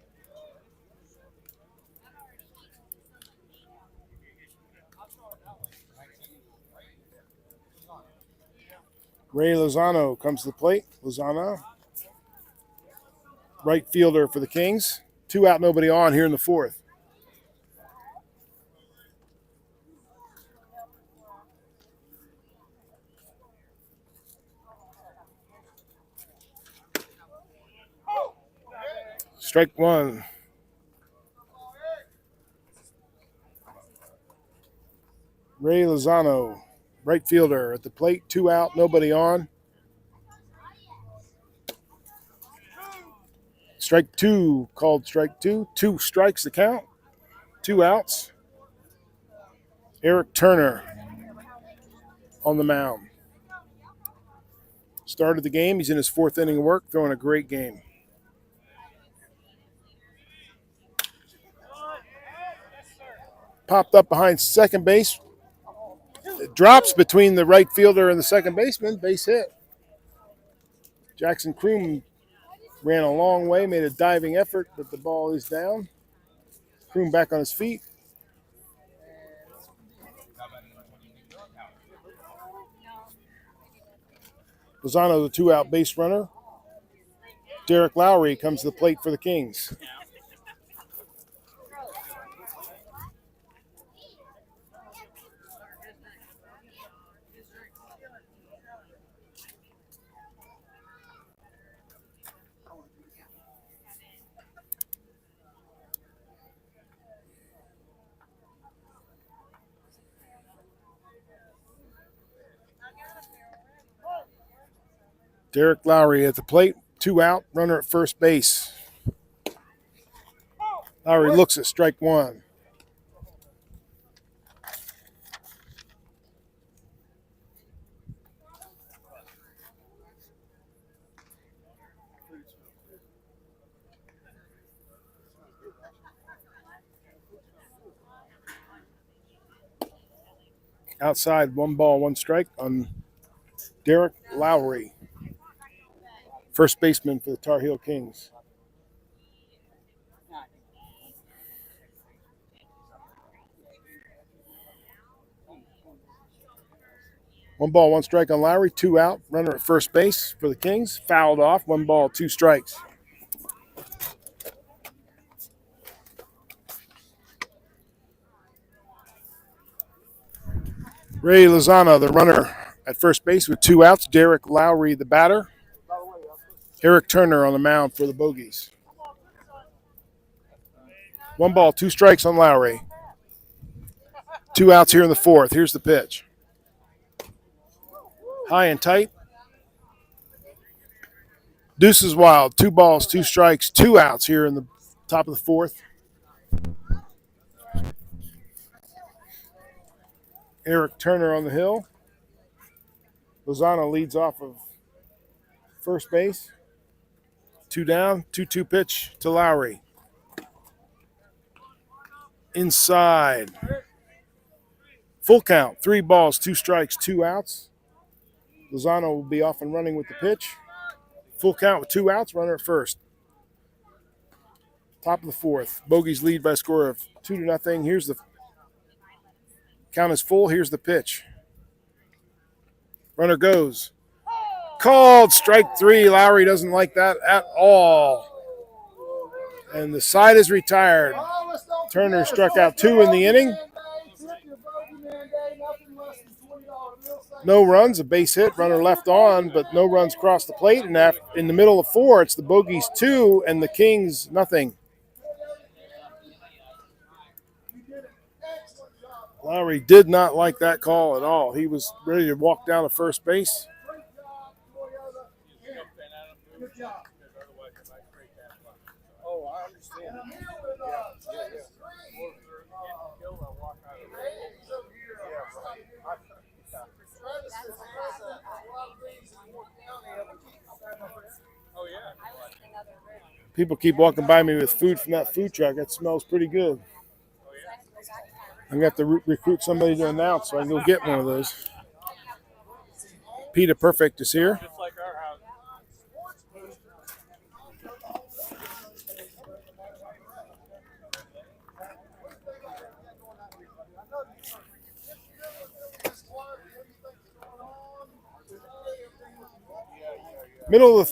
Ray Lozano comes to the plate. Lozano, right fielder for the Kings. 2 out, nobody on here in the 4th. Strike 1. Ray Lozano, right fielder at the plate. 2 out, nobody on. Strike 2, called strike 2. 2 strikes the count. 2 outs. Eric Turner on the mound. Started the game. He's in his 4th inning of work, throwing a great game. Popped up behind second base. It drops between the right fielder and the second baseman. Base hit. Jackson Kroom ran a long way, made a diving effort, but the ball is down. Kroom back on his feet. Lozano, the 2-out base runner. Derek Lowry comes to the plate for the Kings. Derek Lowry at the plate. 2 out. Runner at first base. Lowry looks at strike 1. Outside, 1 ball, 1 strike on Derek Lowry, first baseman for the Tar Heel Kings. One ball, 1 strike on Lowry. 2 out. Runner at first base for the Kings. Fouled off. 1 ball, 2 strikes. Ray Lozano, the runner at first base with 2 outs. Derek Lowry, the batter. Eric Turner on the mound for the Bogeys. 1 ball, 2 strikes on Lowry. 2 outs here in the 4th. Here's the pitch. High and tight. Deuce is wild. 2 balls, 2 strikes, 2 outs here in the top of the 4th. Eric Turner on the hill. Lozano leads off of first base. 2 down, 2-2 pitch to Lowry. Inside. Full count. 3 balls, 2 strikes, 2 outs. Lozano will be off and running with the pitch. Full count with 2 outs, runner at first. Top of the 4th. Bogeys lead by a score of 2-0. Here's the count is full. Here's the pitch. Runner goes. Called strike 3. Lowry doesn't like that at all. And the side is retired. Turner struck out 2 in the inning. No runs, a base hit, runner left on, but no runs crossed the plate. And in the middle of 4, it's the Bogeys 2 and the Kings nothing. Lowry did not like that call at all. He was ready to walk down to first base. Oh, I understand. Oh, yeah. People keep walking by me with food from that food truck. That smells pretty good. I'm going to have to recruit somebody to announce so I can go get one of those. Pita Perfect is here. Just like our house. Middle of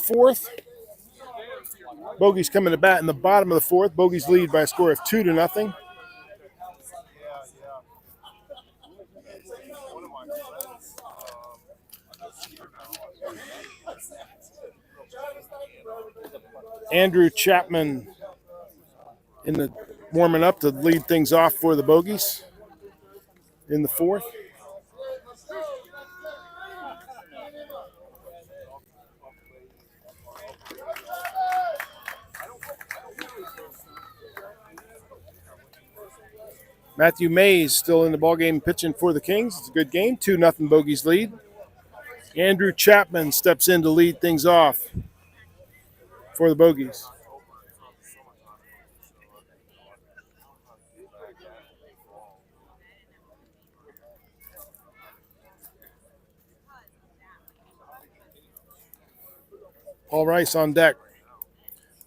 the 4th. Bogeys coming to bat in the bottom of the 4th. Bogeys lead by a score of 2-0. Andrew Chapman in the warming up to lead things off for the Bogeys in the 4th. Matthew Mays still in the ballgame pitching for the Kings. It's a good game. 2-0 Bogeys lead. Andrew Chapman steps in to lead things off for the Bogeys. Paul Rice on deck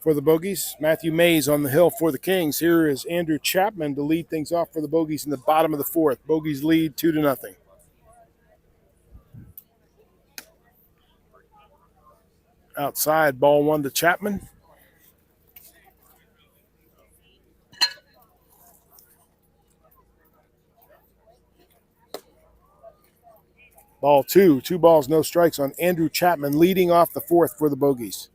for the Bogeys. Matthew Mays on the hill for the Kings. Here is Andrew Chapman to lead things off for the Bogeys in the bottom of the 4th. Bogeys lead 2-0. Outside, ball 1 to Chapman. Ball 2. 2 balls, no strikes on Andrew Chapman, leading off the 4th for the Bogeys.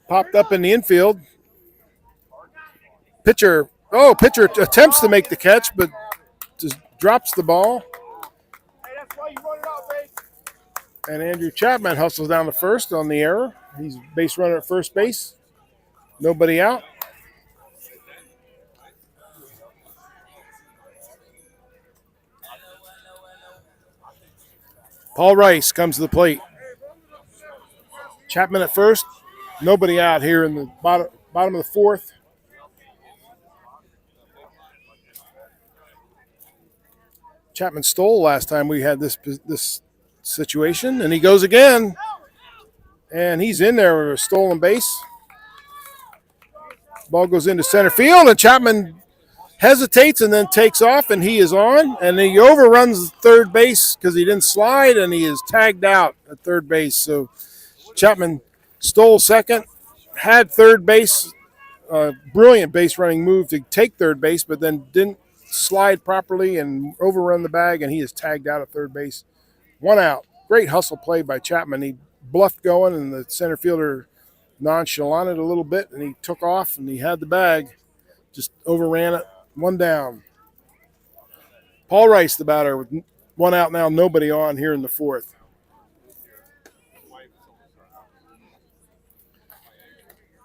Popped up in the infield. Pitcher Oh, pitcher attempts to make the catch, but just drops the ball. Hey, that's why you run it out, babe. And Andrew Chapman hustles down to first on the error. He's base runner at first base. Nobody out. Paul Rice comes to the plate. Chapman at first. Nobody out here in the bottom of the fourth. Chapman stole last time we had this situation, and he goes again. And he's in there with a stolen base. Ball goes into center field, and Chapman hesitates and then takes off, and he is on. And he overruns third base because he didn't slide, and he is tagged out at third base. So Chapman stole second, had third base, brilliant base running move to take third base, but then didn't slide properly and overrun the bag, and he is tagged out at third base. One out. Great hustle play by Chapman. He bluffed going, and the center fielder nonchalanted a little bit, and he took off, and he had the bag. Just overran it. One down. Paul Rice, the batter, with one out now, nobody on here in the fourth.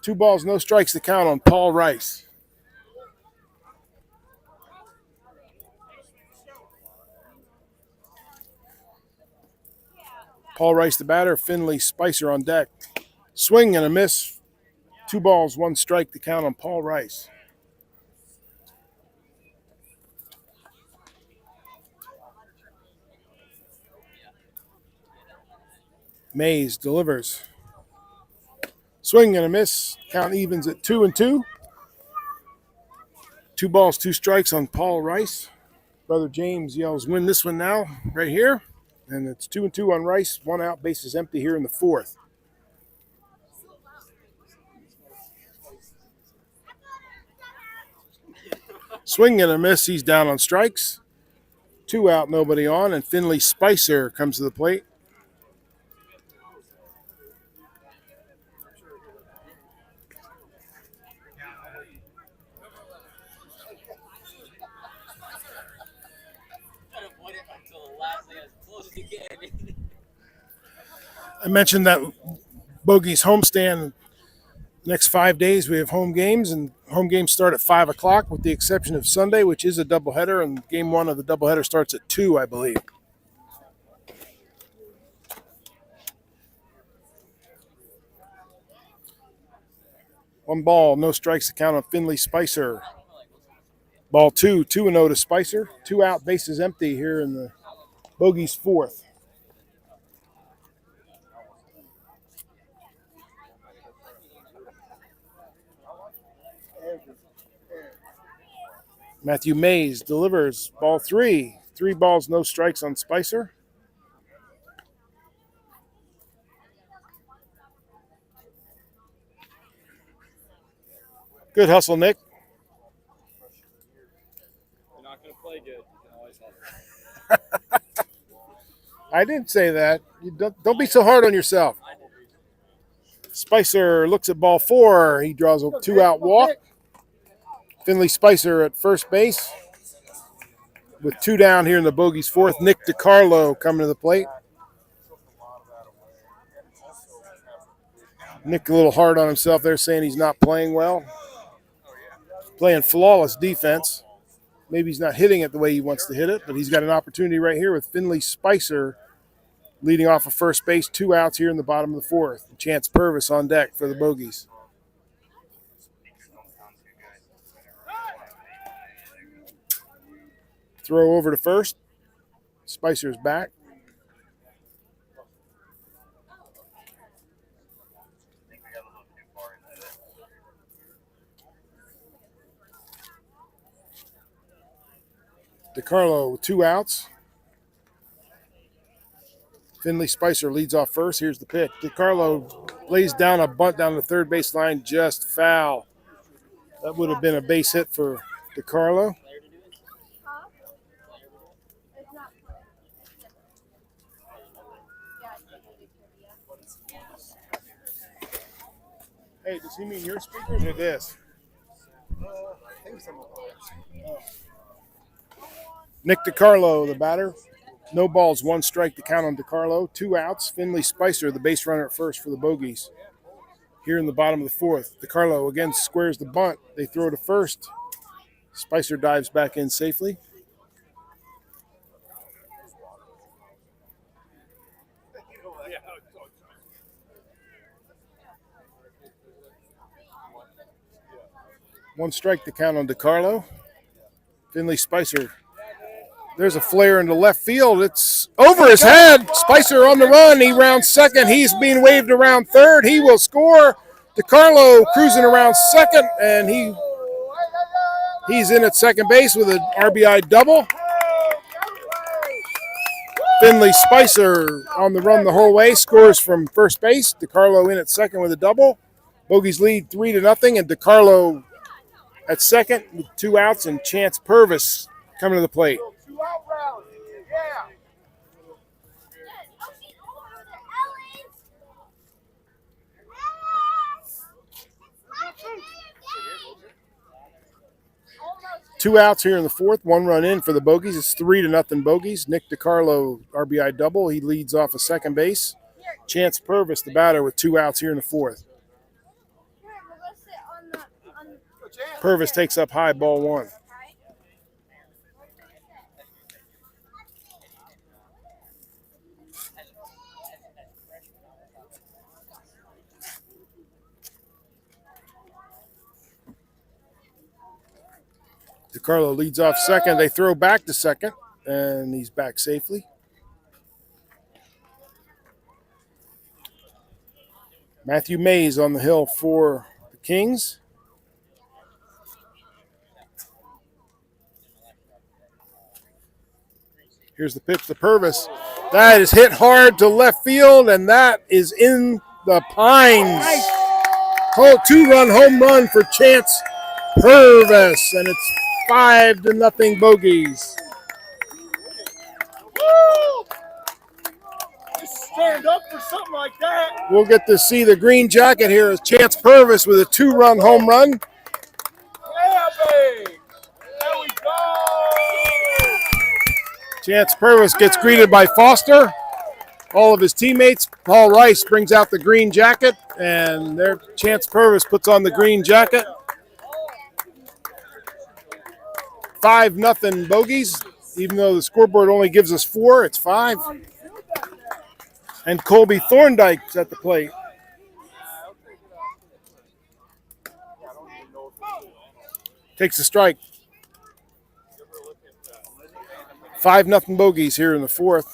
Two balls, no strikes to count on Paul Rice. Paul Rice, the batter. Finley Spicer on deck. Swing and a miss. 2 balls, 1 strike to count on Paul Rice. Mays delivers. Swing and a miss. Count evens at 2-2. 2 balls, 2 strikes on Paul Rice. Brother James yells, "Win this one now," right here. And it's 2-2 on Rice. 1 out, bases empty here in the fourth. Swing and a miss. He's down on strikes. 2 out, nobody on. And Finley Spicer comes to the plate. I mentioned that Bogeys homestand. Next 5 days we have home games, and home games start at 5 o'clock with the exception of Sunday, which is a doubleheader, and game 1 of the doubleheader starts at 2, I believe. One ball, no strikes to count on Finley Spicer. Ball 2, 2-0 to Spicer. 2 out, bases empty here in the Bogeys fourth. Matthew Mays delivers ball 3. 3 balls, no strikes on Spicer. Good hustle, Nick. You're not going to play good. You can always hustle. I didn't say that. You don't be so hard on yourself. Spicer looks at ball 4. He draws a 2-out walk. Finley Spicer at first base with 2 down here in the Bogeys fourth. Nick DiCarlo coming to the plate. Nick a little hard on himself there, saying he's not playing well. Playing flawless defense. Maybe he's not hitting it the way he wants to hit it, but he's got an opportunity right here with Finley Spicer leading off of first base. 2 outs here in the bottom of the fourth. Chance Purvis on deck for the Bogeys. Throw over to first. Spicer's back. DiCarlo with 2 outs. Finley Spicer leads off first. Here's the pitch. DiCarlo lays down a bunt down the third base line, just foul. That would have been a base hit for DiCarlo. Hey, does he mean your speakers or this? Nick DiCarlo, the batter. No balls, 1 strike to count on DiCarlo. 2 outs. Finley Spicer, the base runner at first for the Bogeys. Here in the bottom of the 4th, DiCarlo again squares the bunt. They throw to first. Spicer dives back in safely. One strike to count on DiCarlo. Finley Spicer. There's a flare into left field. It's over his head. Spicer on the run. He rounds second. He's being waved around third. He will score. DiCarlo cruising around second, and he's in at second base with an RBI double. Finley Spicer on the run the whole way, scores from first base. DiCarlo in at second with a double. Bogeys lead 3-0, and DiCarlo at second with 2 outs, and Chance Purvis coming to the plate. Two outs here in the 4th, 1 run in for the Bogeys. It's 3-0 Bogeys. Nick DiCarlo, RBI double. He leads off of second base. Chance Purvis, the batter, with 2 outs here in the 4th. Purvis takes up high, ball 1. DiCarlo leads off second. They throw back to second, and he's back safely. Matthew Mays on the hill for the Kings. Here's the pitch to Purvis. That is hit hard to left field, and that is in the pines. 2-run home run for Chance Purvis, and it's 5-0 Bogeys. Stand up for something like that. We'll get to see the green jacket here as Chance Purvis with a 2-run home run. Yeah, babe. There we go. Chance Purvis gets greeted by Foster. All of his teammates. Paul Rice brings out the green jacket, and there Chance Purvis puts on the green jacket. 5-0 Bogeys. Even though the scoreboard only gives us 4, it's 5. And Colby Thorndike's at the plate. Takes a strike. 5-0 Bogeys here in the 4th.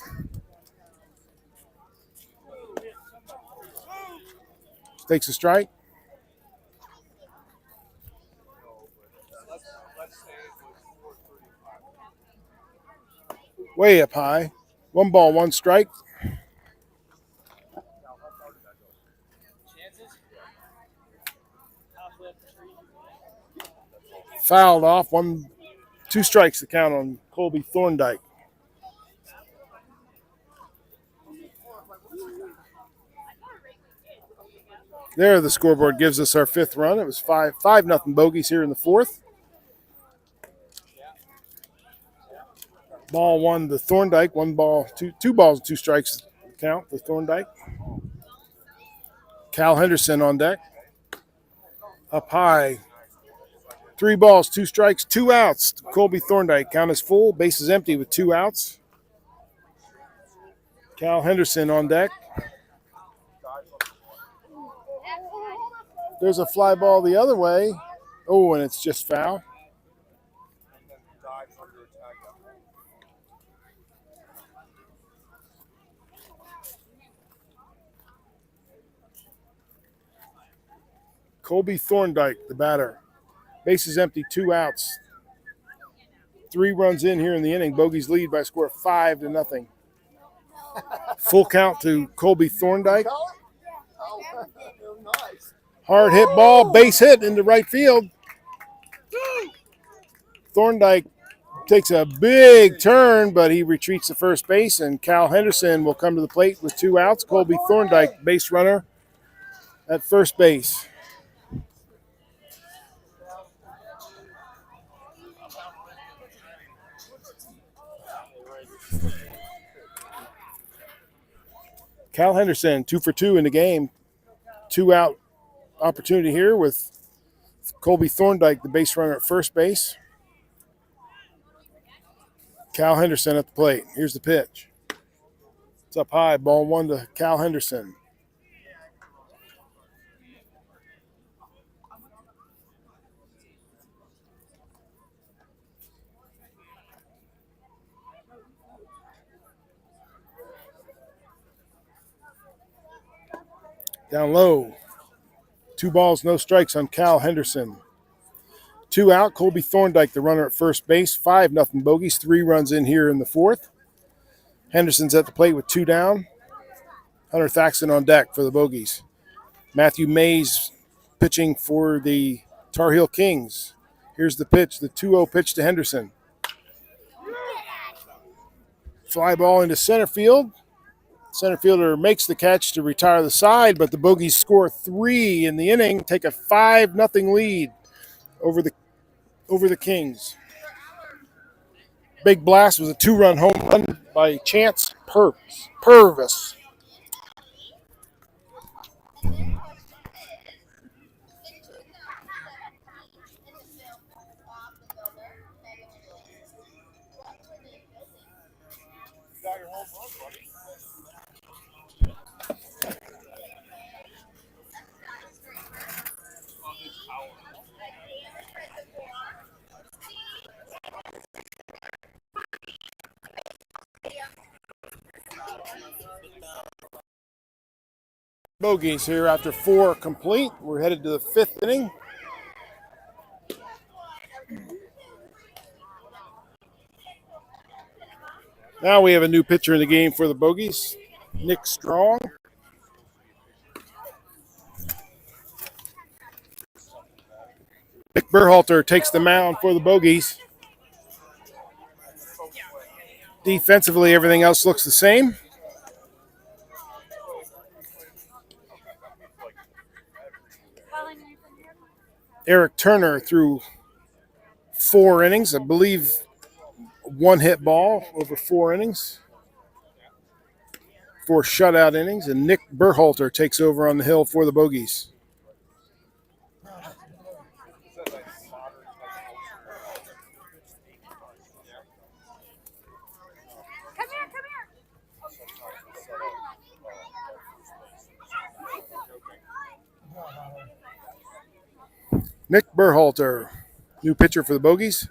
Takes a strike. Way up high. 1 ball, 1 strike. Fouled off. 2 strikes to count on Colby Thorndike. There, the scoreboard gives us our 5th run. It was 5-0 Bogeys here in the 4th. Ball 1 to Thorndike. 2 balls, 2 strikes to count for Thorndike. Cal Henderson on deck. Up high. 3 balls, 2 strikes, 2 outs. Colby Thorndike. Count is full. Base is empty with 2 outs. Cal Henderson on deck. There's a fly ball the other way. Oh, and it's just foul. Colby Thorndike, the batter. Base is empty, 2 outs. 3 runs in here in the inning. Bogeys lead by a score of 5-0. Full count to Colby Thorndike. Hard hit ball, base hit into right field. Thorndike takes a big turn, but he retreats to first base, and Cal Henderson will come to the plate with 2 outs. Colby Thorndike, base runner at first base. Cal Henderson, 2 for 2 in the game. 2 out opportunity here with Colby Thorndike, the base runner at first base. Cal Henderson at the plate. Here's the pitch. It's up high, ball 1 to Cal Henderson. Down low. 2 balls, no strikes on Cal Henderson. 2 out, Colby Thorndike, the runner at first base. 5-0 Bogeys. 3 runs in here in the 4th. Henderson's at the plate with 2 down. Hunter Thaxton on deck for the Bogeys. Matthew Mays pitching for the Tar Heel Kings. Here's the pitch, the 2-0 pitch to Henderson. Fly ball into center field. Center fielder makes the catch to retire the side, but the Bogeys score 3 in the inning, take a 5-0 lead over the Kings. Big blast was a 2-run home run by Chance Purvis. Bogeys here after 4 complete. We're headed to the 5th inning. Now we have a new pitcher in the game for the Bogeys, Nick Strong. Nick Berhalter takes the mound for the Bogeys. Defensively, everything else looks the same. Eric Turner threw 4 innings, I believe 1 hit ball over 4 innings. 4 shutout innings, and Nick Berhalter takes over on the hill for the Bogeys. Nick Berhalter, new pitcher for the Bogeys.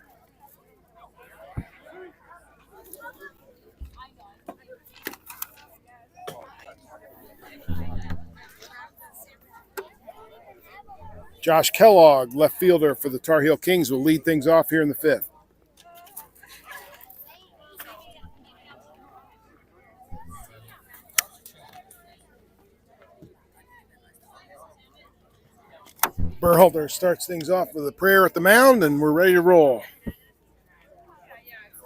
Josh Kellogg, left fielder for the Tar Heel Kings, will lead things off here in the 5th. Berhalter starts things off with a prayer at the mound, and we're ready to roll.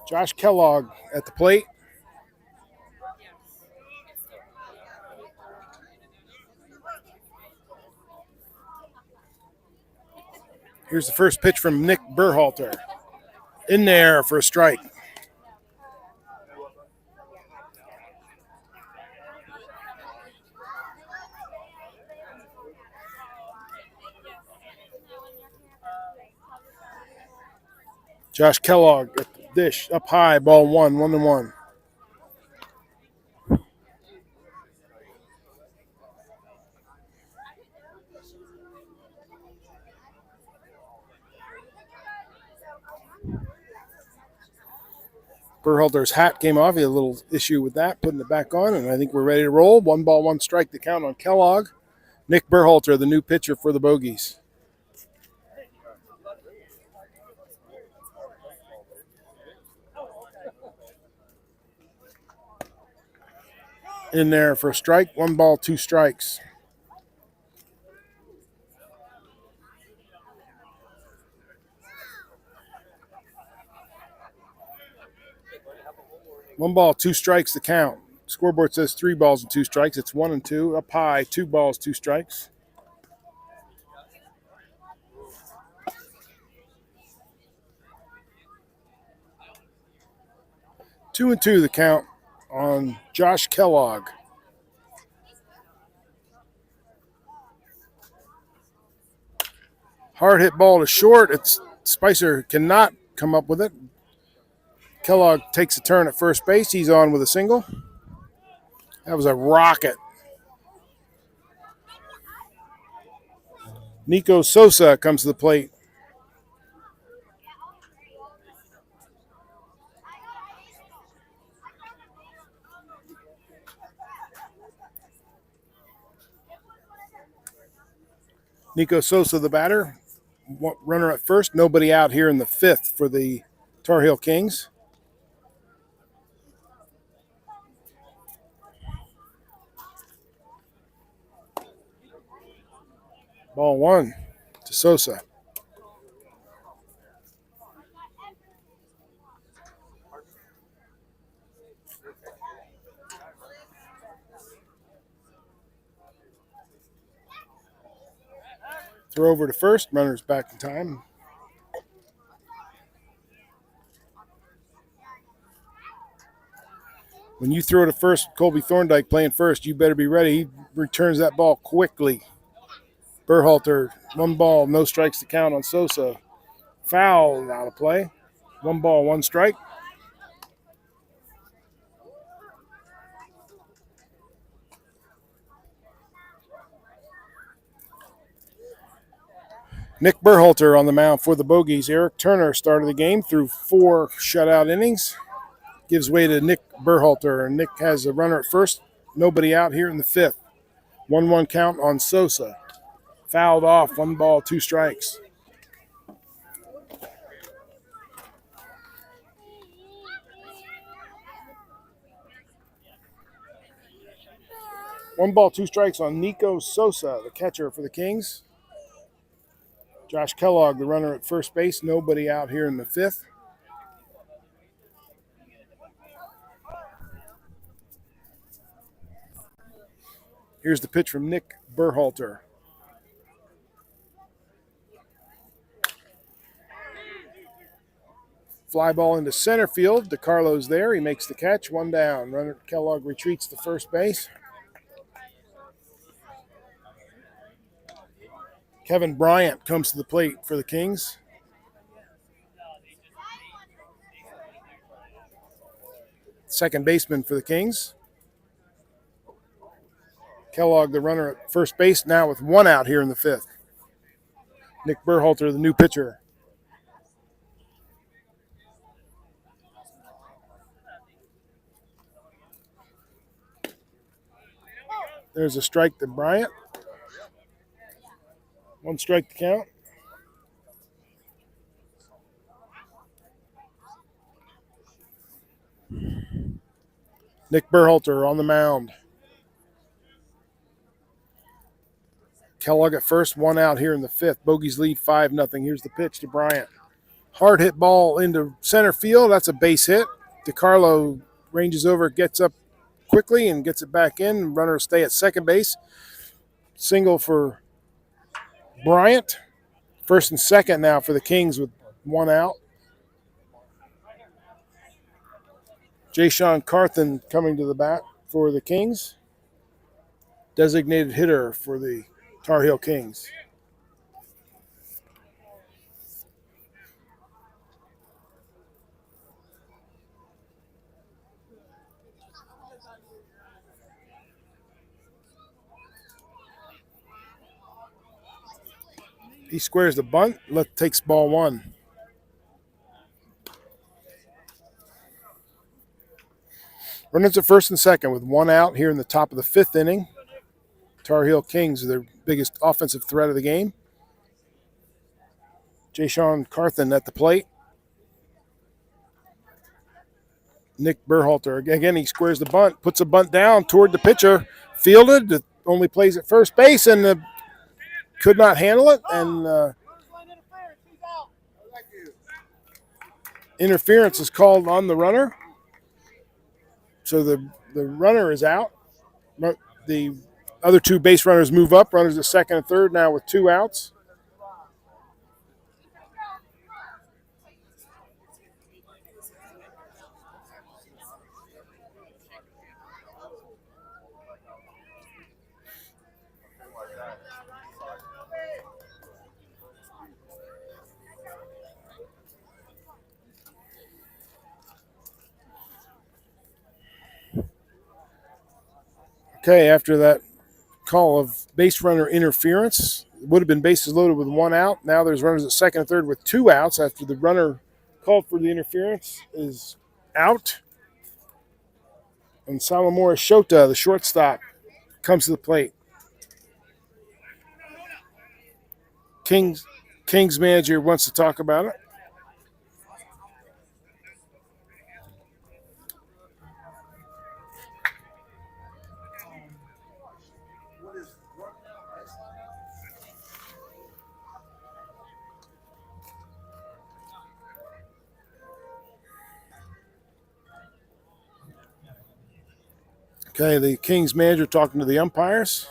Josh Kellogg at the plate. Here's the first pitch from Nick Berhalter. In there for a strike. Josh Kellogg at the dish, up high, ball 1, 1-1. Berhalter's hat came off. He had a little issue with that, putting it back on, and I think we're ready to roll. 1 ball, 1 strike to count on Kellogg. Nick Berhalter, the new pitcher for the Bogeys. In there for a strike. 1 ball, 2 strikes. One ball, 2 strikes to count. Scoreboard says 3 balls and 2 strikes. It's 1 and 2. Up high, 2 balls, 2 strikes. Two and 2 the count on Josh Kellogg. Hard hit ball to short. It's Spicer cannot come up with it. Kellogg takes a turn at first base. He's on with a single. That was a rocket. Nico Sosa comes to the plate. Nico Sosa, the batter. Runner at first. Nobody out here in the fifth for the Tar Heel Kings. Ball one to Sosa. Throw over to first. Runner's back in time. When you throw to first, Colby Thorndike playing first, you better be ready. He returns that ball quickly. Berhalter, 1 ball, no strikes to count on Sosa. Foul out of play. 1 ball, 1 strike. Nick Berhalter on the mound for the Bogeys. Eric Turner started the game through 4 shutout innings. Gives way to Nick Berhalter, and Nick has a runner at first. Nobody out here in the fifth. 1-1 count on Sosa. Fouled off, 1 ball, 2 strikes. One ball, 2 strikes on Nico Sosa, the catcher for the Kings. Josh Kellogg, the runner at first base. Nobody out here in the fifth. Here's the pitch from Nick Berhalter. Fly ball into center field. DeCarlo's there. He makes the catch. 1 down. Runner Kellogg retreats to first base. Kevin Bryant comes to the plate for the Kings. Second baseman for the Kings. Kellogg, the runner at first base, now with 1 out here in the fifth. Nick Berhalter, the new pitcher. There's a strike to Bryant. 1 strike to count. Nick Berhalter on the mound. Kellogg at first, 1 out here in the fifth. Bogeys lead 5-0. Here's the pitch to Bryant. Hard hit ball into center field. That's a base hit. DeCarlo ranges over, gets up quickly and gets it back in. Runner stay at second base. Single for Bryant. First and second now for the Kings with 1 out. Jayshon Carthen coming to the bat for the Kings. Designated hitter for the Tar Heel Kings. He squares the bunt. Takes ball 1. Runners at first and second with 1 out here in the top of the 5th inning. Tar Heel Kings are their biggest offensive threat of the game. Jayshon Carthen at the plate. Nick Berhalter. Again, he squares the bunt, puts a bunt down toward the pitcher. Fielded, only plays at first base, and could not handle it. And interference is called on the runner. So the runner is out. The other 2 base runners move up. Runners at second and third now with 2 outs. Okay, after that call of base runner interference, it would have been bases loaded with one out. Now there's runners at second and third with two outs after the runner called for the interference is out. And Salamora Shota, the shortstop, comes to the plate. Kings manager wants to talk about it. Okay, the Kings manager talking to the umpires.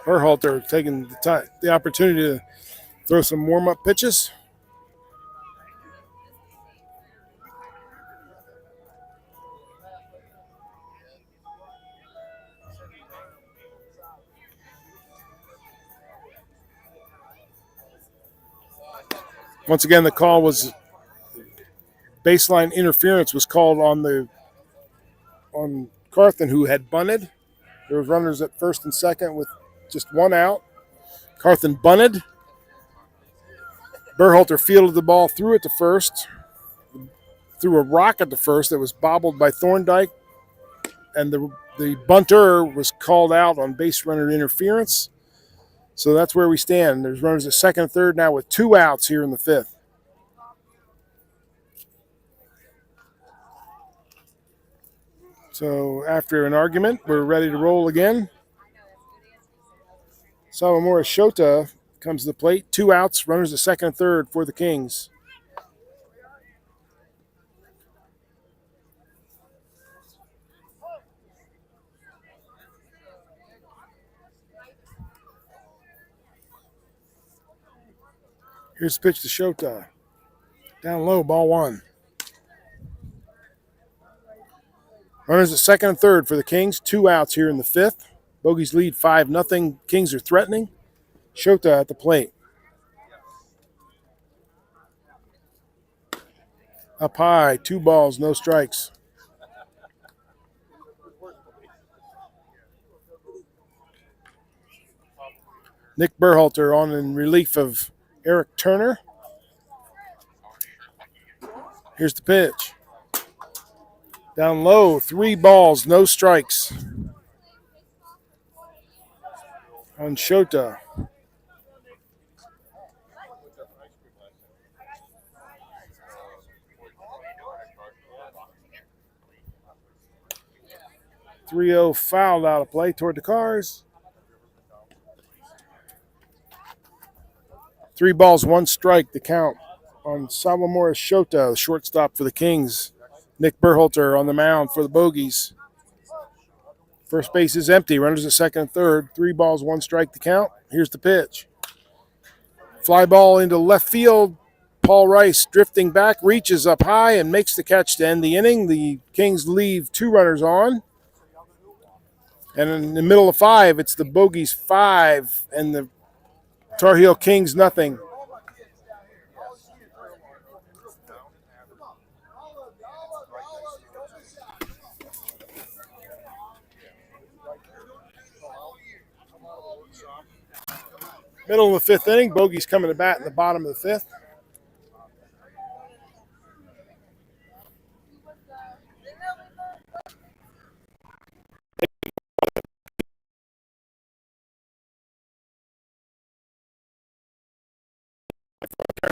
Berhalter taking the opportunity to throw some warm-up pitches. Once again, the call was baseline interference was called on Carthen, who had bunted. There was runners at first and second with just one out. Carthen bunted. Berhalter fielded the ball, threw it to first, threw a rock at the first that was bobbled by Thorndike, and the bunter was called out on base runner interference. So that's where we stand. There's runners at second and third now with two outs here in the fifth. So after an argument, we're ready to roll again. Salamora Shota comes to the plate. Two outs, runners at second and third for the Kings. Here's the pitch to Shota. Down low, ball one. Runners at second and third for the Kings. Two outs here in the fifth. Bogeys lead 5-0. Kings are threatening. Shota at the plate. Up high, 2 balls, no strikes. Nick Berhalter on in relief of Eric Turner. Here's the pitch. Down low, 3 balls, no strikes. On Shota. .30 fouled out of play toward the cars. 3 balls, 1 strike, the count on Salamora Shota, the shortstop for the Kings. Nick Berhalter on the mound for the Bogeys. First base is empty. Runners at second and third. 3 balls, 1 strike, the count. Here's the pitch. Fly ball into left field. Paul Rice drifting back, reaches up high and makes the catch to end the inning. The Kings leave 2 runners on. And in the middle of 5, it's the Bogeys 5 and the Tar Heel Kings nothing. Middle of the 5th inning, Bogeys coming to bat in the bottom of the 5th.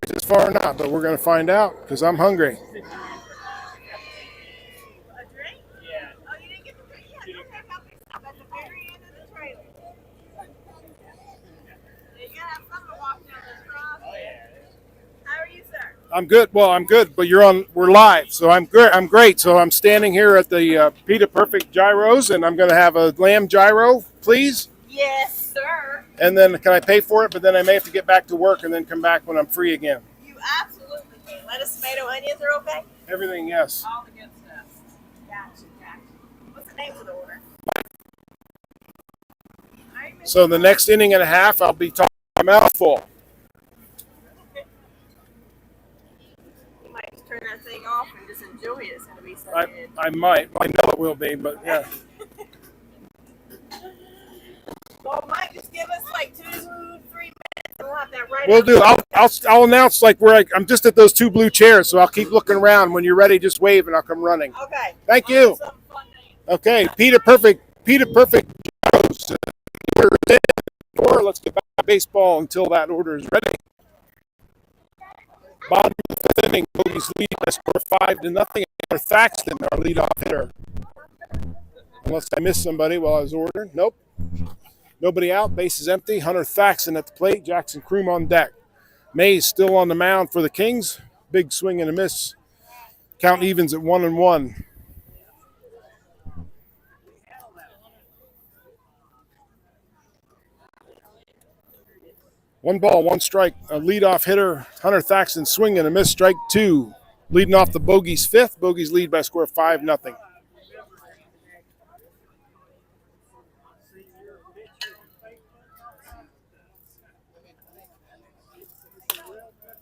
This far or not, but we're going to find out because I'm hungry. A drink? Yeah. Oh, you didn't get the drink yet? Okay, I'll pick it up at the very end of the trailer. You gotta have something to walk down this cross. Oh, yeah. How are you, sir? I'm good. Well, I'm good, but we're live, so I'm good. I'm great. So I'm standing here at the Pita Perfect Gyros, and I'm going to have a lamb gyro, please. Yes, sir. And then can I pay for it? But then I may have to get back to work and then come back when I'm free again. You absolutely can. Lettuce, tomato, onions are okay? Everything, yes. All the good stuff. Gotcha. What's the name of the order? All right, So the next inning and a half, I'll be talking a mouthful. You might just turn that thing off and just enjoy it. It's going to be so I, good. I might. I know it will be, but yeah. Well, Mike, just give us like 2, 3 minutes. And we'll have that right. We'll do. I'll announce like where I'm just at those 2 blue chairs, so I'll keep looking around. When you're ready, just wave and I'll come running. Okay. Thank you. Okay, Peter Perfect. Let's get back to baseball until that order is ready. Bottom of the 5th inning, Bogeys lead by score 5-0. Thaxton, our leadoff hitter. Unless I missed somebody while I was ordering. Nope. Nobody out. Base is empty. Hunter Thaxton at the plate. Jackson Kroom on deck. Mays still on the mound for the Kings. Big swing and a miss. Count evens at 1-1. One ball, one strike. A leadoff hitter, Hunter Thaxton, swing and a miss. Strike 2. Leading off the Bogeys 5th. Bogeys lead by a score of 5-0.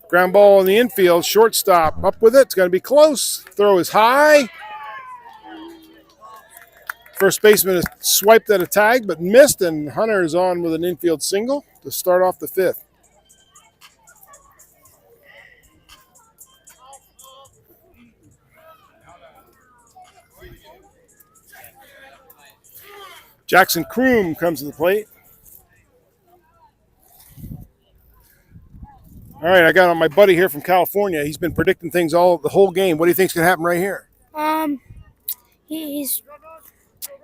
Ground ball in the infield. Shortstop up with it. It's going to be close. Throw is high. First baseman has swiped at a tag but missed, and Hunter is on with an infield single to start off the 5th. Jackson Kroom comes to the plate. All right, I got my buddy here from California. He's been predicting things the whole game. What do you think's going to happen right here? He's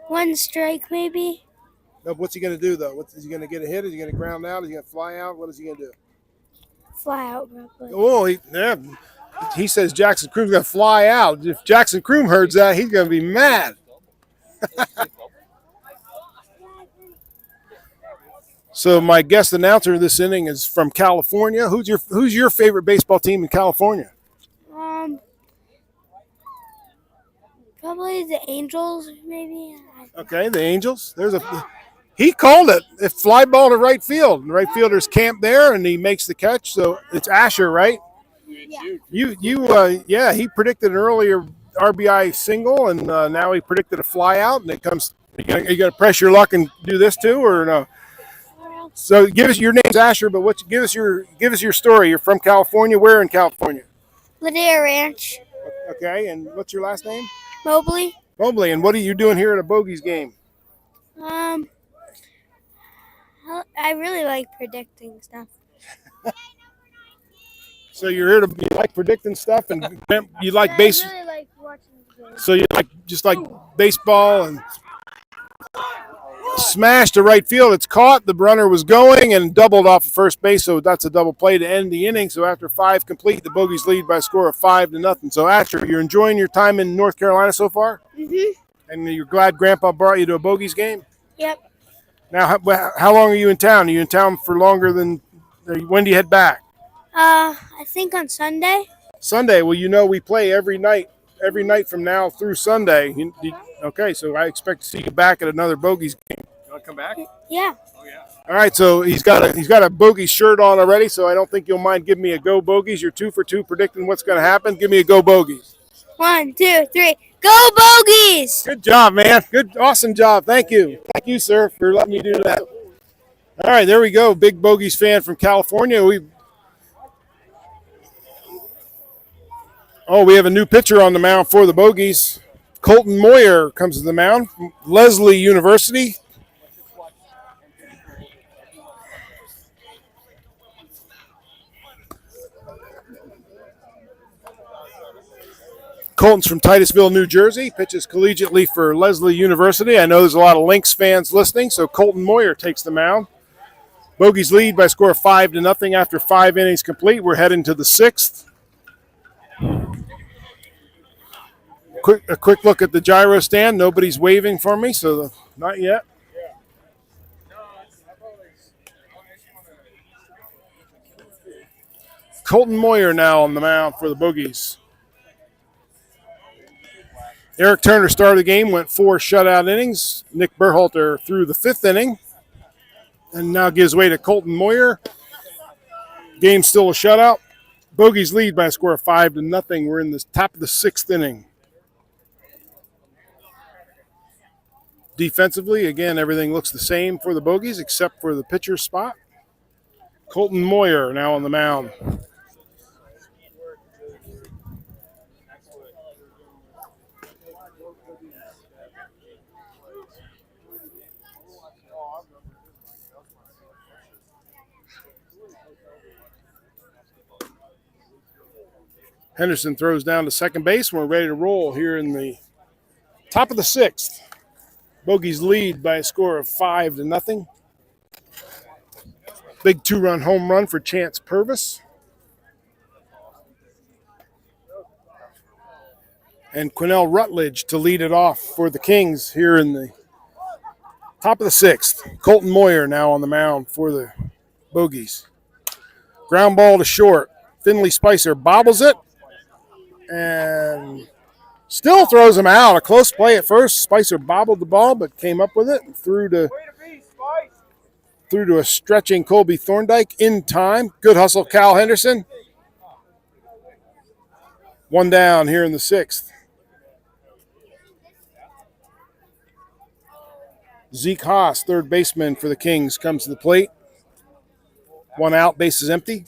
1 strike maybe. No, what's he going to do though? Is he going to get a hit? Is he going to ground out? Is he going to fly out? What is he going to do? Fly out real quick. Oh, he says Jackson Kroom's going to fly out. If Jackson Kroom heard that, he's going to be mad. So my guest announcer this inning is from California. Who's your favorite baseball team in California? Probably the Angels, maybe. Okay, the Angels. He called it. If fly ball to right field. The right fielder's camped there, and he makes the catch. So it's Asher, right? Yeah. He predicted an earlier RBI single, and now he predicted a fly out, and it comes. You got to press your luck and do this too, or no? So give us your name's Asher, but give us your story. You're from California. Where in California? Ladera Ranch. Okay, and what's your last name? Mobley. Mobley, and what are you doing here at a Bogeys game? I really like predicting stuff. So you like predicting stuff, and you like I base. really like watching the game. So you just like baseball and smashed to right field. It's caught. The runner was going and doubled off of first base, so that's a double play to end the inning. So after 5 complete, the Bogeys lead by a score of 5-0. So Asher, you're enjoying your time in North Carolina so far? Mhm. And you're glad Grandpa brought you to a Bogeys game? Yep. Now, how long are you in town? Are you in town for longer than? When do you head back? I think on Sunday. Sunday. Well, we play every night from now through Sunday. Okay, so I expect to see you back at another Bogeys game. You want to come back? Yeah. Oh, yeah. All right, so he's got a Bogeys shirt on already, so I don't think you'll mind giving me a go Bogeys. You're 2 for 2 predicting what's going to happen. Give me a go Bogeys. 1, 2, 3. Go Bogeys! Good job, man. Awesome job. Thank you, sir, for letting me do that. All right, there we go. Big Bogeys fan from California. We have a new pitcher on the mound for the Bogeys. Colton Moyer comes to the mound from Leslie University. Colton's from Titusville, New Jersey, pitches collegiately for Leslie University. I know there's a lot of Lynx fans listening, so Colton Moyer takes the mound. Bogeys lead by a score of 5-0 after 5 innings complete. We're heading to the 6th. A quick look at the gyro stand. Nobody's waving for me, so not yet. Colton Moyer now on the mound for the Bogeys. Eric Turner started the game, went 4 shutout innings. Nick Berhalter threw the 5th inning. and now gives way to Colton Moyer. Game still a shutout. Bogeys lead by a score of 5-0. We're in the top of the 6th inning. Defensively, again, everything looks the same for the Bogeys except for the pitcher spot. Colton Moyer now on the mound. Henderson throws down to second base. We're ready to roll here in the top of the 6th. Bogeys lead by a score of 5-0. Big 2-run home run for Chance Purvis. And Quinnell Rutledge to lead it off for the Kings here in the top of the 6th. Colton Moyer now on the mound for the Bogeys. Ground ball to short. Finley Spicer bobbles it and still throws him out. A close play at first. Spicer bobbled the ball but came up with it and threw to a stretching Colby Thorndike in time. Good hustle, Cal Henderson. One down here in the 6th. Zeke Haas, third baseman for the Kings, comes to the plate. One out, bases empty.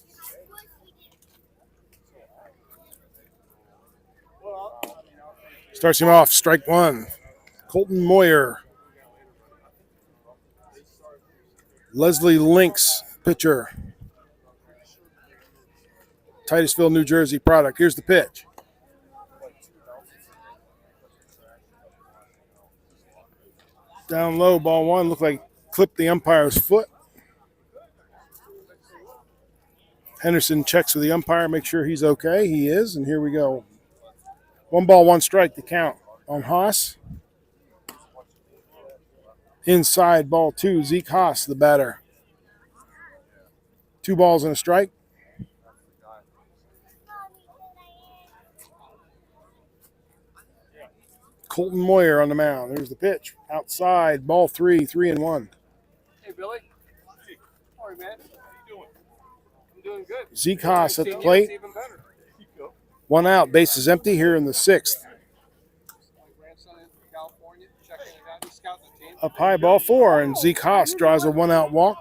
Starts him off, strike one. Colton Moyer. Leslie Lynx, pitcher. Titusville, New Jersey product. Here's the pitch. Down low, ball one. Looked like clipped the umpire's foot. Henderson checks with the umpire, make sure he's okay. He is, and here we go. 1-1 to count on Haas. Inside, ball two. Zeke Haas, the batter. 2 balls and a strike. Colton Moyer on the mound. There's the pitch. Outside, ball 3, 3-1. Hey, Billy. Sorry, man. How you doing? I'm doing good. Zeke Haas at the plate. Even better. One out, base is empty here in the 6th. My grandson in California, checking it out. He's scouting the team. Up high, ball 4, and Zeke Haas draws a 1-out walk.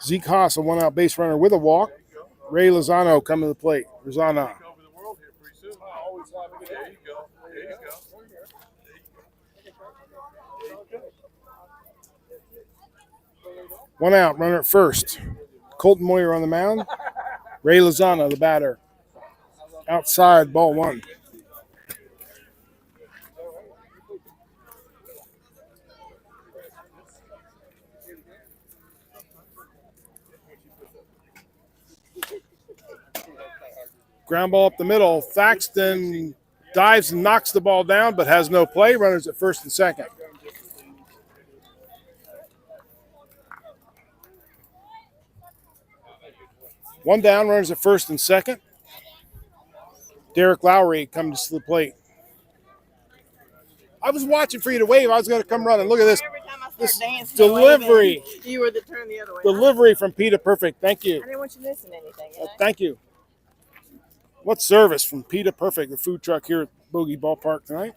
Zeke Haas, a 1-out base runner with a walk. Ray Lozano coming to the plate. Lozano. One out, runner at first. Colton Moyer on the mound. Ray Lozano, the batter. Outside, ball 1. Ground ball up the middle. Thaxton dives and knocks the ball down, but has no play. Runners at first and second. One down, runners at first and second. Derek Lowry comes to the plate. I was watching for you to wave. I was going to come running. Look at this. Every time I start This dancing, delivery. waving, you were the turn the other way. Delivery from Peter Perfect. Thank you. I didn't want you missing anything. You know? Thank you. What service from Peter Perfect, the food truck here at Bogey Ballpark tonight.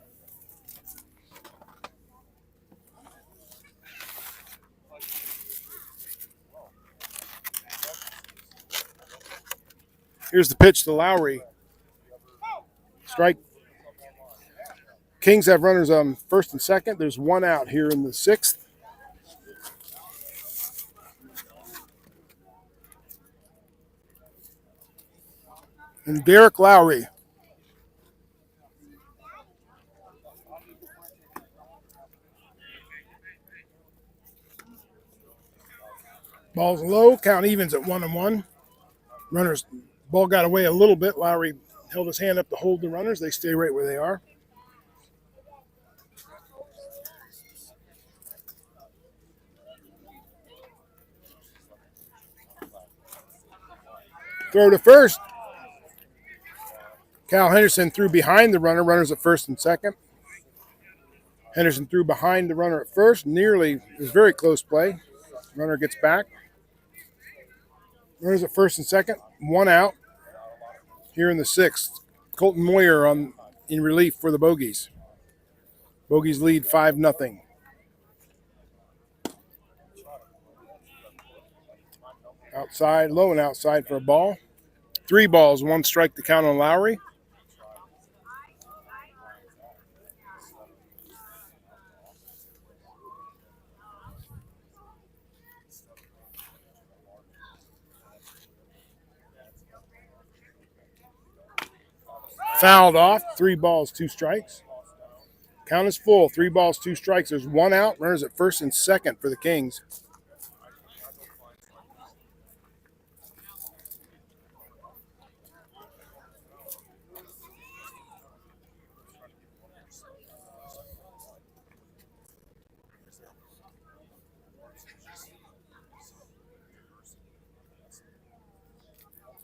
Here's the pitch to Lowry. Strike. Kings have runners on first and second. There's one out here in the 6th. And Derek Lowry. Ball's low. Count evens at 1-1. Runners, ball got away a little bit. Lowry held his hand up to hold the runners. They stay right where they are. Throw to first. Cal Henderson threw behind the runner. Runners at first and second. Henderson threw behind the runner at first. Nearly, it was very close play. Runner gets back. Runners at first and second. One out. Here in the sixth. Colton Moyer in relief for the Bogeys. Bogeys lead 5-0. Outside, low and outside for a ball. 3 balls, 1 strike to count on Lowry. Fouled off. 3 balls, 2 strikes. Count is full. 3 balls, 2 strikes. There's 1 out. Runners at first and second for the Kings.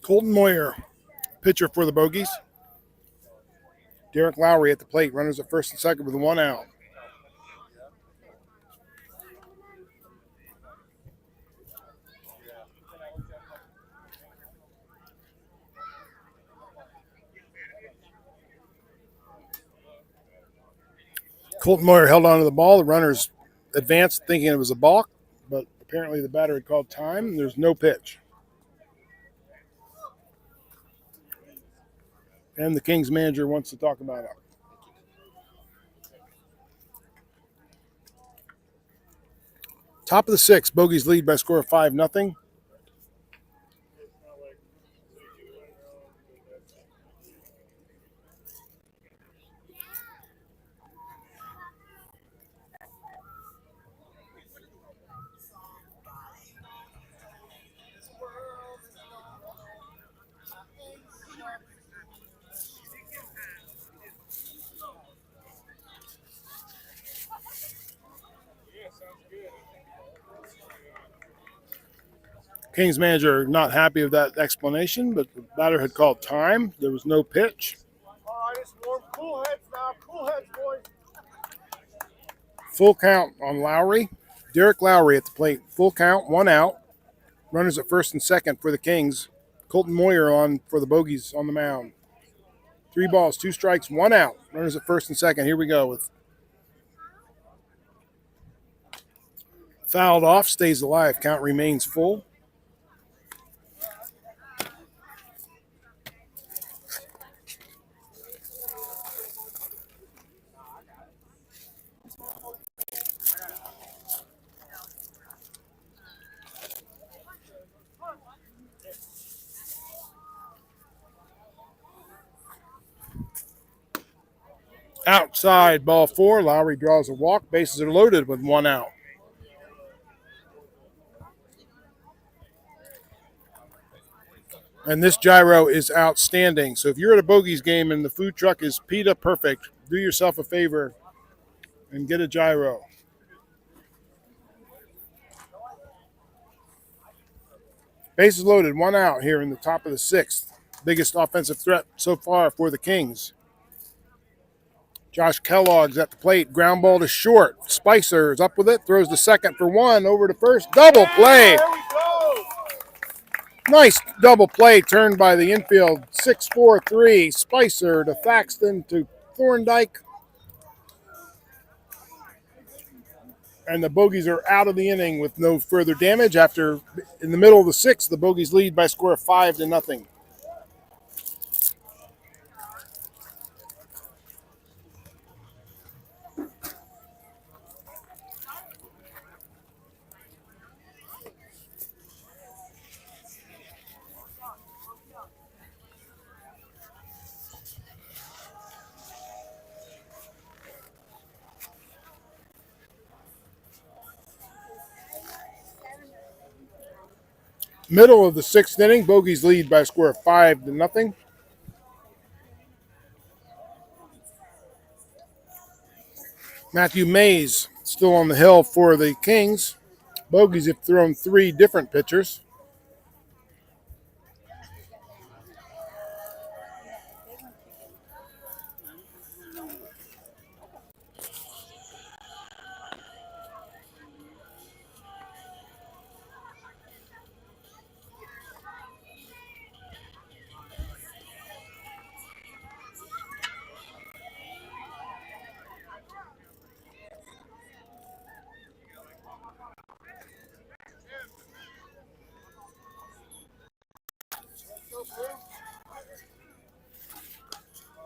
Colton Moyer, pitcher for the Bogeys. Derek Lowry at the plate. Runners at first and second with 1 out. Colton Moyer held on to the ball. The runners advanced thinking it was a balk, but apparently the batter had called time. There's no pitch. And the Kings manager wants to talk about it. Top of the sixth, Bogeys lead by a score of 5-0. Kings manager not happy with that explanation, but the batter had called time. There was no pitch. All right, it's warm. Cool heads now. Cool heads, boys. Full count on Lowry. Derek Lowry at the plate. Full count, 1 out. Runners at first and second for the Kings. Colton Moyer on for the Bogeys on the mound. 3 balls, 2 strikes, 1 out. Runners at first and second. Here we go with fouled off, stays alive. Count remains full. Outside, ball 4. Lowry draws a walk. Bases are loaded with 1 out. And this gyro is outstanding. So if you're at a Bogeys game and the food truck is PETA perfect, do yourself a favor and get a gyro. Bases loaded, 1 out here in the top of the sixth. Biggest offensive threat so far for the Kings. Josh Kellogg's at the plate. Ground ball to short. Spicer is up with it. Throws to second for 1. Over to first. Double play. There we go. Nice double play turned by the infield. 6-4-3. Spicer to Thaxton to Thorndike. And the Bogeys are out of the inning with no further damage. After, in the middle of the sixth, the Bogeys lead by a score of 5-0. Middle of the sixth inning, Bogeys lead by a score of 5-0. Matthew Mays still on the hill for the Kings. Bogeys have thrown 3 different pitchers.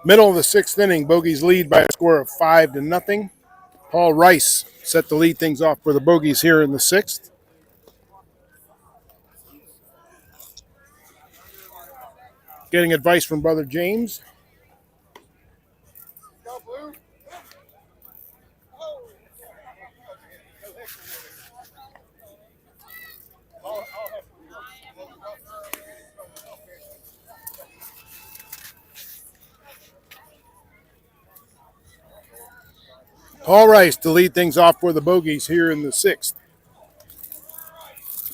Middle of the sixth inning, Bogeys lead by a score of 5-0. Paul Rice set to lead things off for the Bogeys here in the sixth. Getting advice from Brother James. Paul Rice to lead things off for the Bogeys here in the sixth.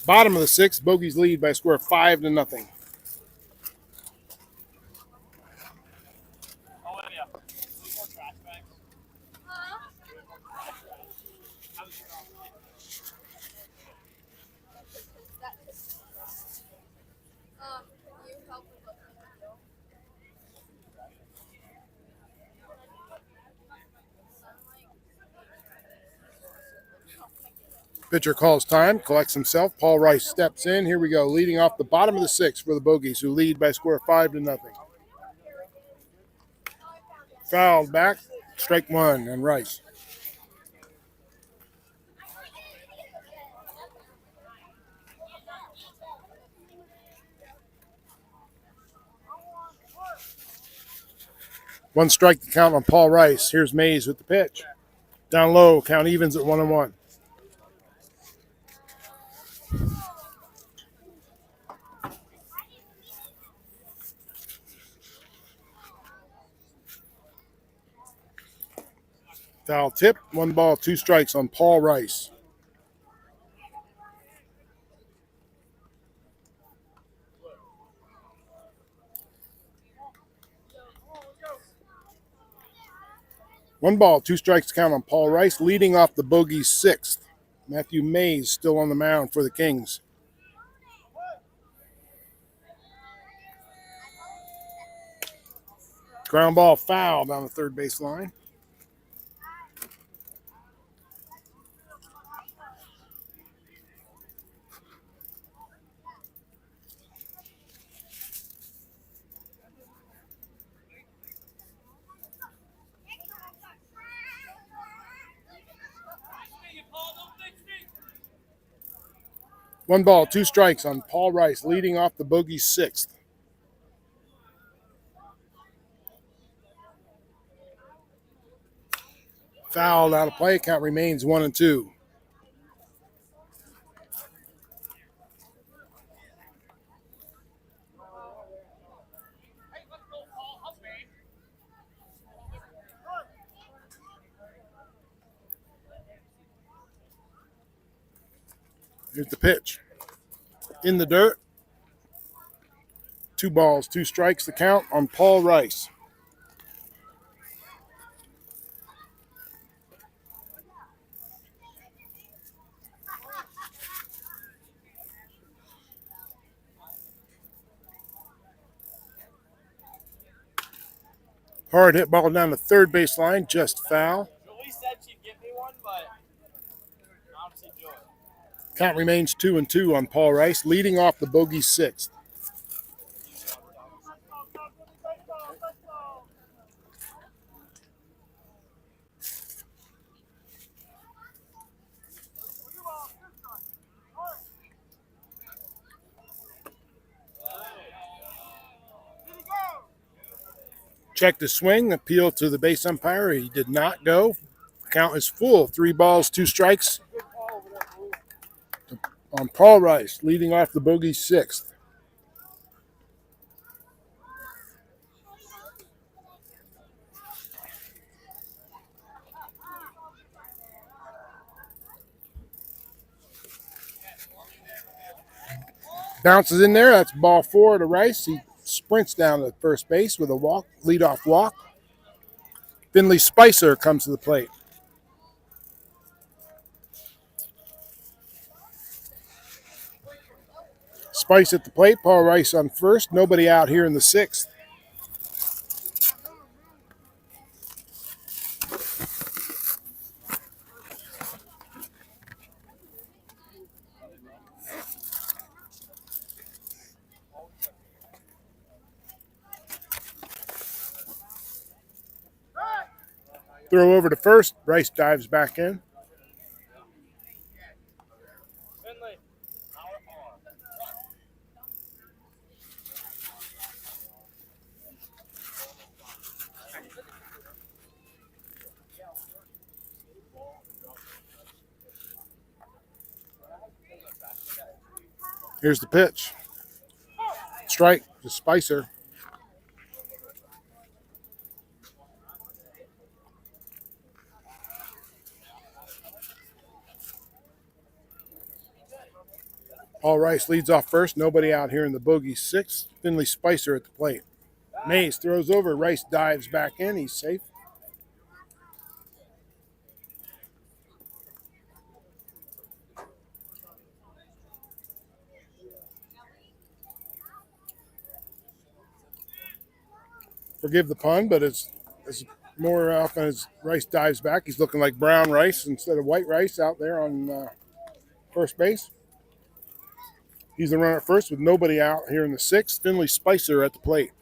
Bottom of the sixth, Bogeys lead by a score of 5-0. Pitcher calls time, collects himself. Paul Rice steps in. Here we go. Leading off the bottom of the sixth for the Bogeys, who lead by a score of 5-0. Fouled back. Strike one and Rice. One strike to count on Paul Rice. Here's Mays with the pitch. Down low, count evens at 1-1. Foul tip. 1 ball, 2 strikes on Paul Rice. One ball, 2 strikes to count on Paul Rice, leading off the Bogeys sixth. Matthew Mays still on the mound for the Kings. Ground ball foul down the third base line. One ball, 2 strikes on Paul Rice, leading off the Bogeys sixth. Fouled out of play. Count remains 1-2. Here's the pitch. In the dirt. 2 balls, 2 strikes to count on Paul Rice. Hard hit ball down the third base line, just foul. Julie said she'd give me one, but I don't see Joy. Count remains 2-2 on Paul Rice, leading off the Bogeys sixth. Check the swing, appeal to the base umpire. He did not go. Count is full. 3 balls, 2 strikes on Paul Rice, leading off the Bogeys sixth. Bounces in there. That's ball 4 to Rice. He sprints down to first base with a walk, leadoff walk. Finley Spicer comes to the plate. Spice at the plate. Paul Rice on first. Nobody out here in the sixth. Throw over to first. Rice dives back in. Here's the pitch. Strike to Spicer. Paul Rice leads off first. Nobody out here in the Bogeys sixth. Finley Spicer at the plate. Mays throws over. Rice dives back in. He's safe. Forgive the pun, but it's more often as Rice dives back. He's looking like brown rice instead of white rice out there on first base. He's the runner at first with nobody out here in the sixth. Finley Spicer at the plate.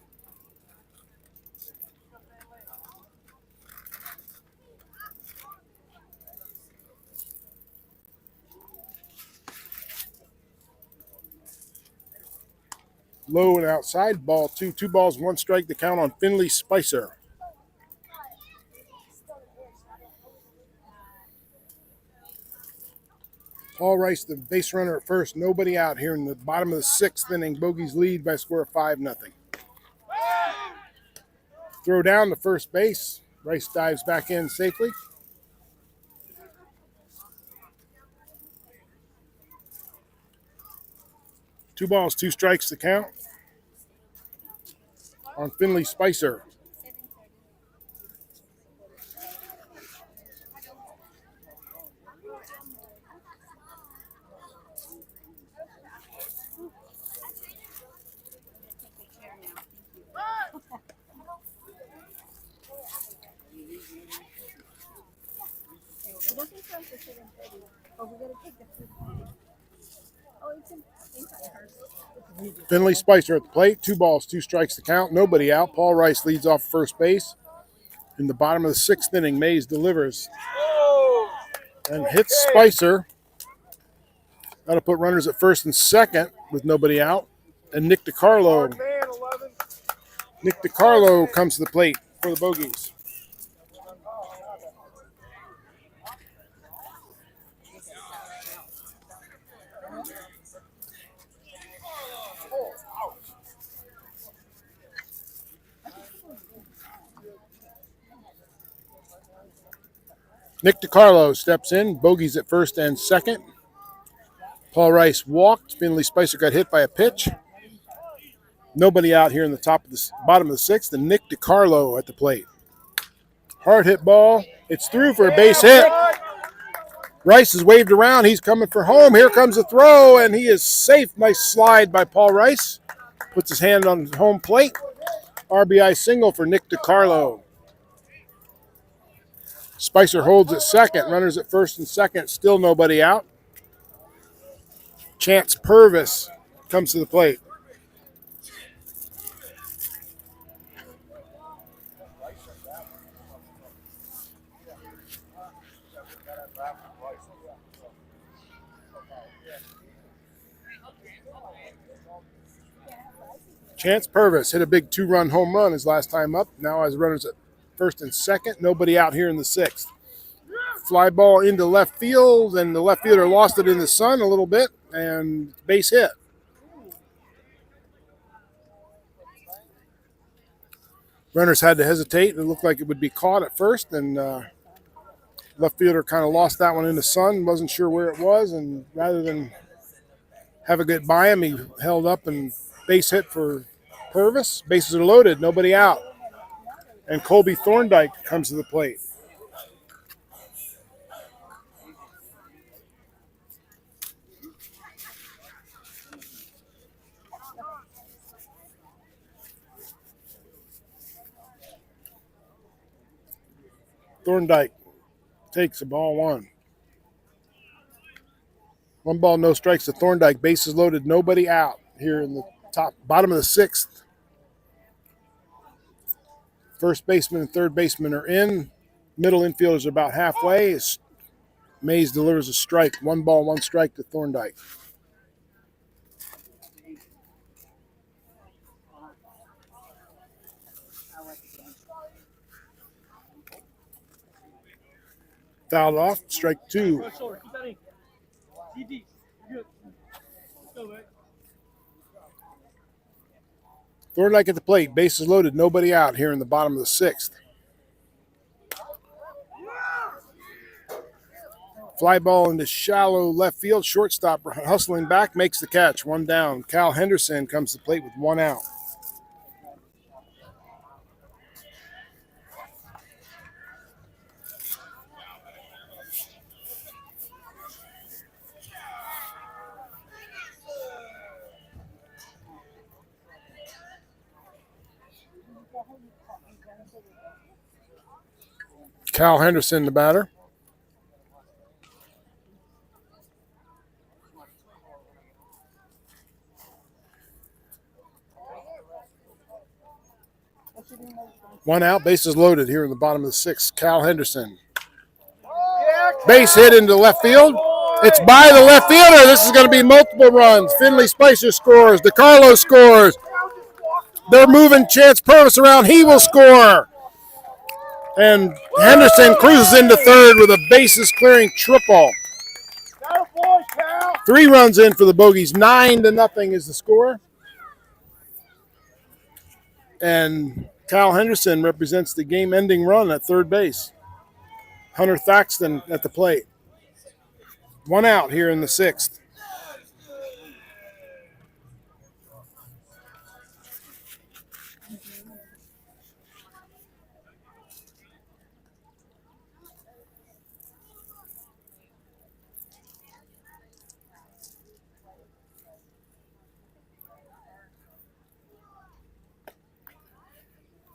Low and outside, ball two. 2 balls, 1 strike to count on Finley Spicer. Paul Rice, the base runner at first. Nobody out here in the bottom of the 6th inning. Bogeys lead by a score of 5-0. Throw down to first base. Rice dives back in safely. Two balls, 2 strikes to count on Finley Spicer. Finley Spicer at the plate. 2 balls, 2 strikes to count. Nobody out. Paul Rice leads off first base. In the bottom of the 6th inning, Mays delivers and hits Spicer. That'll put runners at first and second with nobody out. And Nick DiCarlo comes to the plate for the Bogeys. Nick DiCarlo steps in. Bogeys at first and second. Paul Rice walked. Finley Spicer got hit by a pitch. Nobody out here in the bottom of the 6th. And Nick DiCarlo at the plate. Hard hit ball. It's through for a base hit. Rice is waved around. He's coming for home. Here comes the throw, and he is safe. Nice slide by Paul Rice. Puts his hand on home plate. RBI single for Nick DiCarlo. Spicer holds at second. Runners at first and second. Still nobody out. Chance Purvis comes to the plate. Chance Purvis hit a big 2-run home run his last time up. Now has runners at first and second. Nobody out here in the 6th. Fly ball into left field, and the left fielder lost it in the sun a little bit, and base hit. Runners had to hesitate. It looked like it would be caught at first, and left fielder kind of lost that one in the sun, wasn't sure where it was, and rather than have a good by him, he held up and base hit for Purvis. Bases are loaded, nobody out. And Colby Thorndike comes to the plate. Thorndike takes a ball 1. 1 ball, no strikes to Thorndike. Bases loaded, nobody out here in the bottom of the 6th. First baseman and third baseman are in. Middle infielders are about halfway. Mays delivers a strike. 1 ball, 1 strike to Thorndike. Fouled off. Strike 2. Thorndike at the plate. Bases loaded. Nobody out here in the bottom of the 6th. Fly ball into shallow left field. Shortstop hustling back. Makes the catch. 1 down. Cal Henderson comes to the plate with 1 out. Cal Henderson, the batter. One out, bases loaded here in the bottom of the 6th. Cal Henderson. Base hit into left field. It's by the left fielder. This is going to be multiple runs. Finley Spicer scores. DeCarlo scores. They're moving Chance Purvis around. He will score. And Henderson cruises into third with a bases clearing triple. 3 runs in for the Bogeys. 9-0 is the score. And Cal Henderson represents the game-ending run at third base. Hunter Thaxton at the plate. 1 out here in the 6th.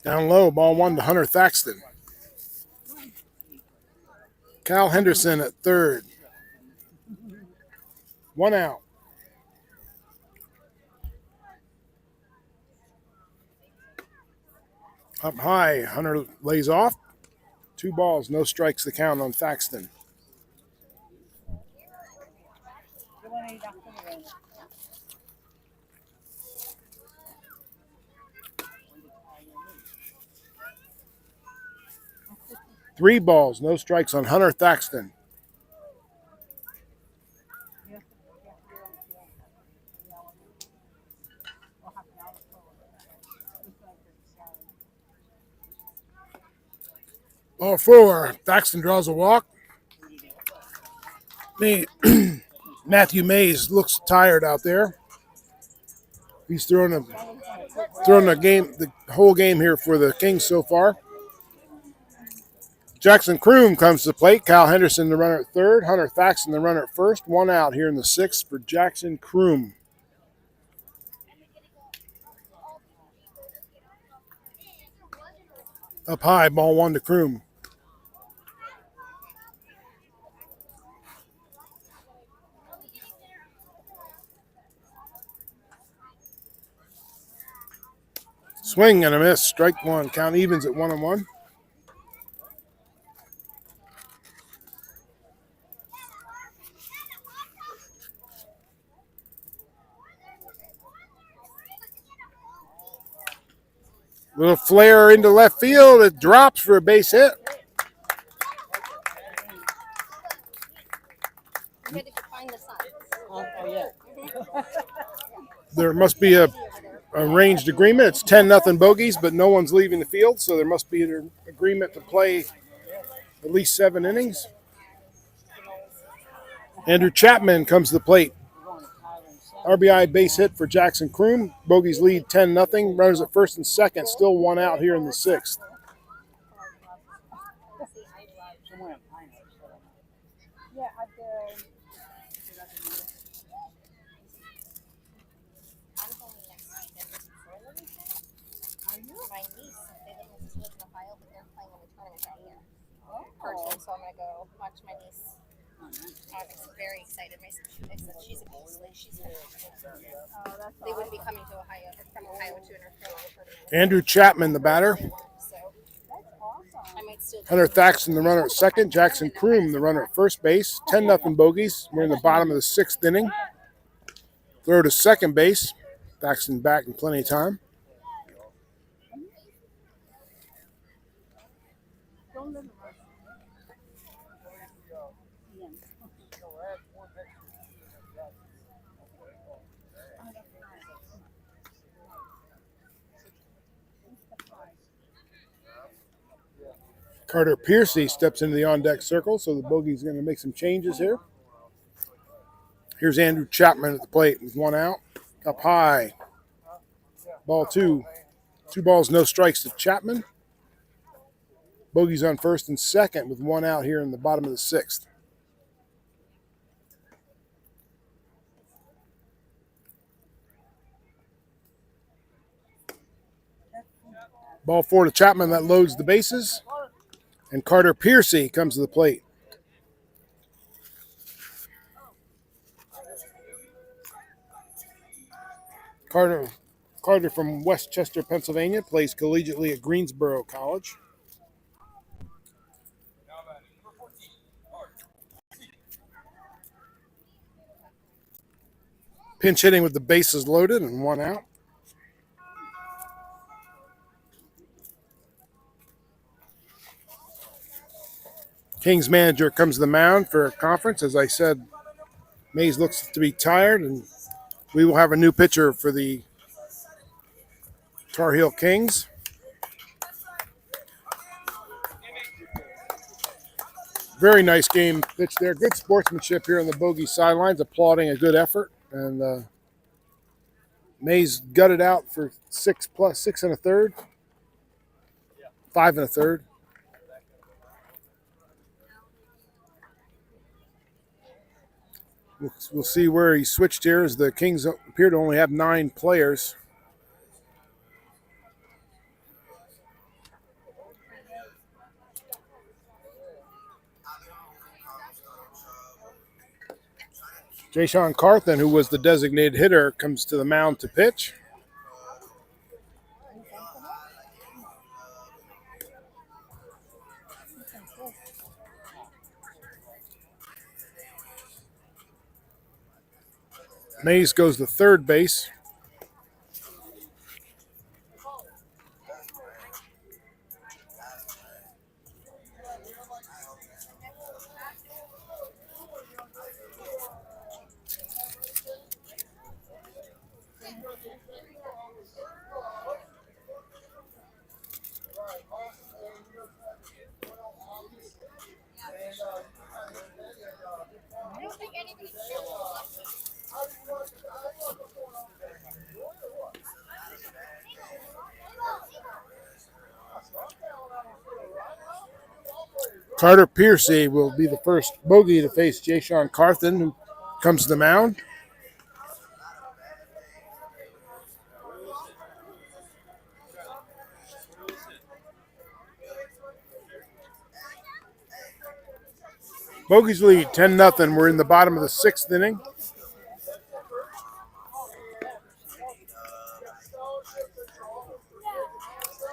Down low, ball 1 to Hunter Thaxton. Cal Henderson at third. 1 out. Up high, Hunter lays off. 2 balls, no strikes the count on Thaxton. Three balls, no strikes on Hunter Thaxton. Ball 4. Thaxton draws a walk. Matthew Mays looks tired out there. He's thrown the whole game here for the Kings so far. Jackson Kroom comes to the plate. Cal Henderson, the runner at third. Hunter Thaxton, the runner at first. 1 out here in the 6th for Jackson Kroom. Up high, ball 1 to Kroom. Swing and a miss. Strike 1. Count evens at 1-1. Little flare into left field. It drops for a base hit. There must be a arranged agreement. It's 10-0 Bogeys, but no one's leaving the field, so there must be an agreement to play at least 7 innings. Andrew Chapman comes to the plate. RBI base hit for Jackson Kroom. Bogeys lead 10-0. Runners at first and second. Still 1 out here in the 6th. So I'm gonna go watch my niece. I'm very excited. She's a Beast. They wouldn't be coming to Ohio or from Ohio to North Carolina. Andrew Chapman, the batter. So that's awesome. I might still. Hunter Thaxton, the runner at second. Jackson Kroom, the runner at first base. 10-0 Bogeys. We're in the bottom of the 6th inning. Throw to second base. Thaxton back in plenty of time. Carter Piercy steps into the on-deck circle, so the Bogey's going to make some changes here. Here's Andrew Chapman at the plate with 1 out. Up high. Ball 2. 2 balls, no strikes to Chapman. Bogey's on first and second with 1 out here in the bottom of the 6th. Ball 4 to Chapman. That loads the bases. And Carter Piercy comes to the plate. Carter from Westchester, Pennsylvania, plays collegiately at Greensboro College. Pinch hitting with the bases loaded and 1 out. Kings manager comes to the mound for a conference. As I said, Mays looks to be tired, and we will have a new pitcher for the Tar Heel Kings. Very nice game pitch there. Good sportsmanship here on the Bogey sidelines, applauding a good effort. And Mays gutted out for 6 1/3, 5 1/3. We'll see where he switched here, as the Kings appear to only have 9 players. Jayshon Carthen, who was the designated hitter, comes to the mound to pitch. Mays goes to third base. I don't think anybody's Carter Piercy will be the first Bogey to face Jayshon Carthen, who comes to the mound. Bogeys lead 10-0. We're in the bottom of the 6th inning.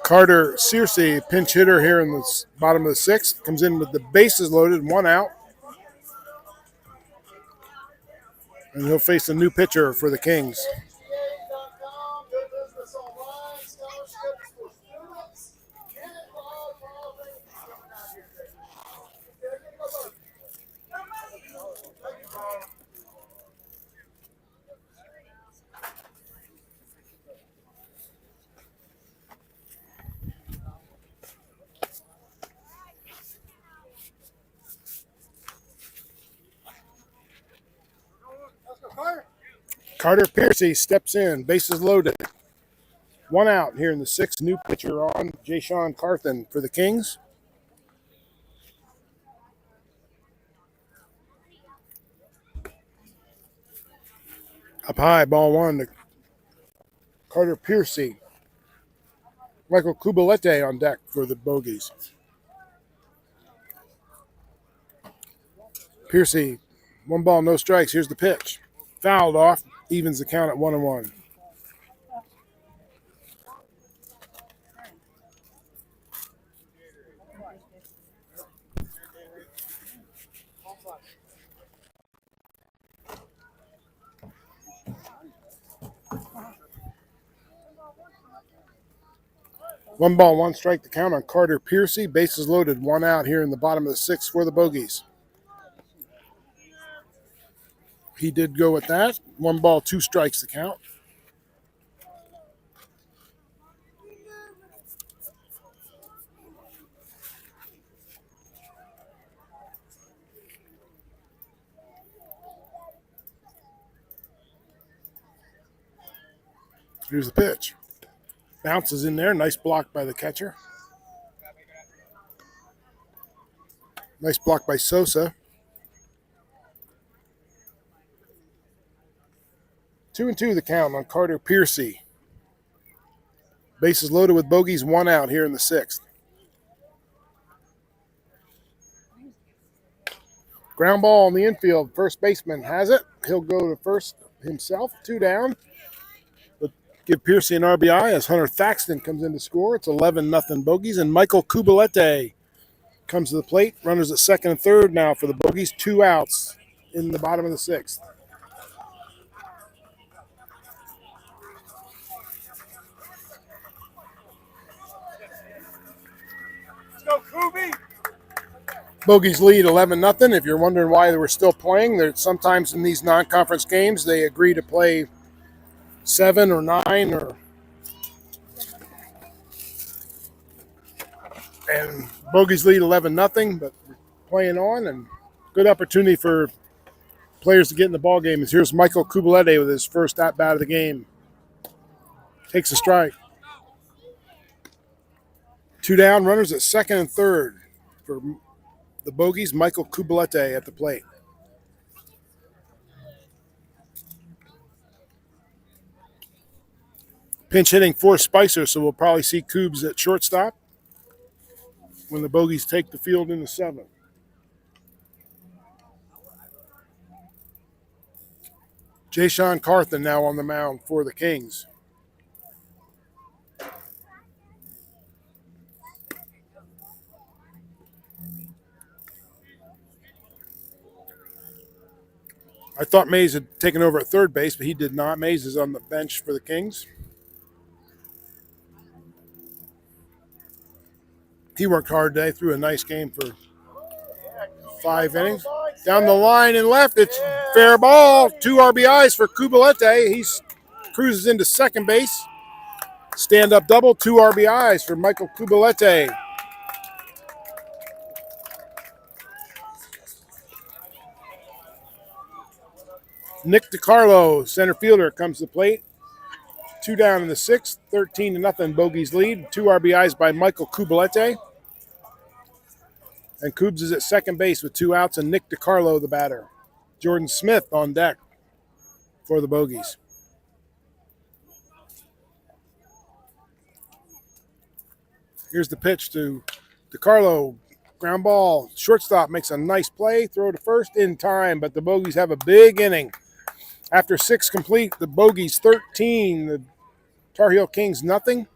Carter Piercy, pinch hitter here in the bottom of the 6th, comes in with the bases loaded, 1 out. And he'll face a new pitcher for the Kings. Carter Piercy steps in, bases loaded. 1 out here in the 6th. New pitcher on, Jayshon Carthen for the Kings. Up high, ball 1 to Carter Piercy. Michael Kubalete on deck for the Bogeys. Piercy, 1 ball, no strikes. Here's the pitch. Fouled off, evens the count at 1-1. One ball, one strike to count on Carter Piercy. Bases loaded, one out here in the bottom of the sixth for the Bogeys. He did go with that. One ball, two strikes to count. Here's the pitch. Bounces in there. Nice block by the catcher. Nice block by Sosa. 2-2 the count on Carter Piercy. Bases loaded with Bogeys, one out here in the sixth. Ground ball in the infield. First baseman has it. He'll go to first himself. Two down. But give Piercy an RBI as Hunter Thaxton comes in to score. It's 11-0 Bogeys. And Michael Kubalete comes to the plate. Runners at second and third now for the Bogeys. Two outs in the bottom of the sixth. Let's go, Kubi. Bogeys lead 11-0. If you're wondering why they were still playing, sometimes in these non-conference games they agree to play 7 or 9 and Bogeys lead 11-0, but we're playing on and good opportunity for players to get in the ball game. Here's Michael Kubalete with his first at bat of the game. Takes a strike. Two down, runners at second and third for the Bogeys. Michael Kubalete at the plate. Pinch hitting for Spicer, so we'll probably see Kubes at shortstop when the Bogeys take the field in the seventh. Jaysean Carthen now on the mound for the Kings. I thought Mays had taken over at third base, but he did not. Mays is on the bench for the Kings. He worked hard today, threw a nice game for 5 innings. Down the line and left, it's fair ball. 2 RBIs for Kubalete. He cruises into second base. Stand-up double, 2 RBIs for Michael Kubalete. Nick DiCarlo, center fielder, comes to the plate. 2 down in the sixth, 13-0 Bogeys lead. 2 RBIs by Michael Kubalete. And Kubes is at second base with 2 outs, and Nick DiCarlo, the batter. Jordan Smith on deck for the Bogeys. Here's the pitch to DiCarlo. Ground ball. Shortstop makes a nice play. Throw to first in time, but the Bogeys have a big inning. After 6 complete, the Bogeys 13, the Tar Heel Kings nothing.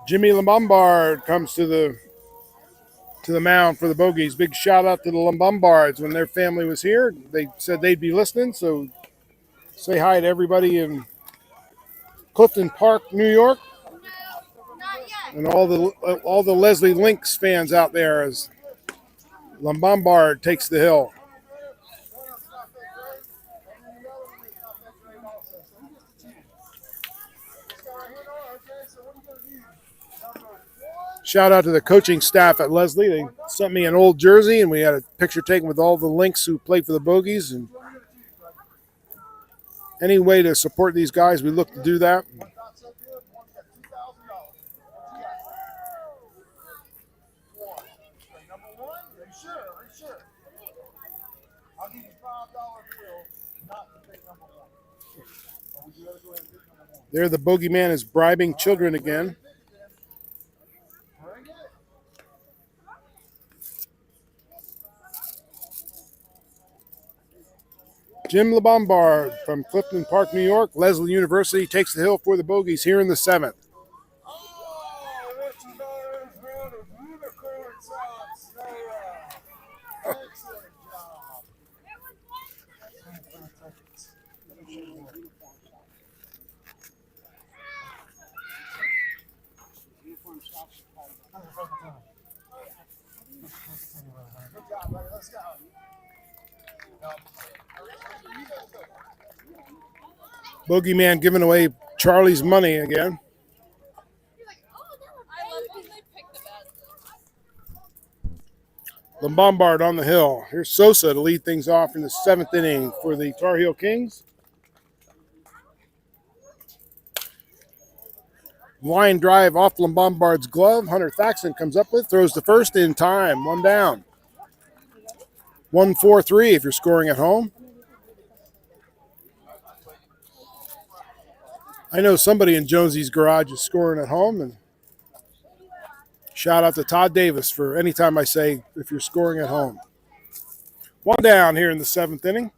Jimmy Lombard comes to the mound for the Bogeys. Big shout out to the Lombards. When their family was here, they said they'd be listening, so say hi to everybody in Clifton Park, New York, and all the Leslie Lynx fans out there as Lombard takes the hill. Shout out to the coaching staff at Leslie. They sent me an old jersey, and we had a picture taken with all the Lynx who played for the Bogeys. And any way to support these guys, we look to do that. I'll give you $5 bill not to pick number 1. There, the bogeyman is bribing children again. Jim LeBombard from Clifton Park, New York. Leslie University takes the hill for the Bogeys here in the 7th. Oh, what's your daughter's round of unicorn socks, Sarah? Excellent job. Good job, buddy. Let's go. Bogeyman giving away Charlie's money again. LeBombard on the hill. Here's Sosa to lead things off in the 7th inning for the Tar Heel Kings. Line drive off LeBombard's glove. Hunter Thaxton comes up with, throws the first in time. One down. 1-4-3 if you're scoring at home. I know somebody in Jonesy's garage is scoring at home, and shout out to Todd Davis for any time I say if you're scoring at home. One down here in the 7th inning.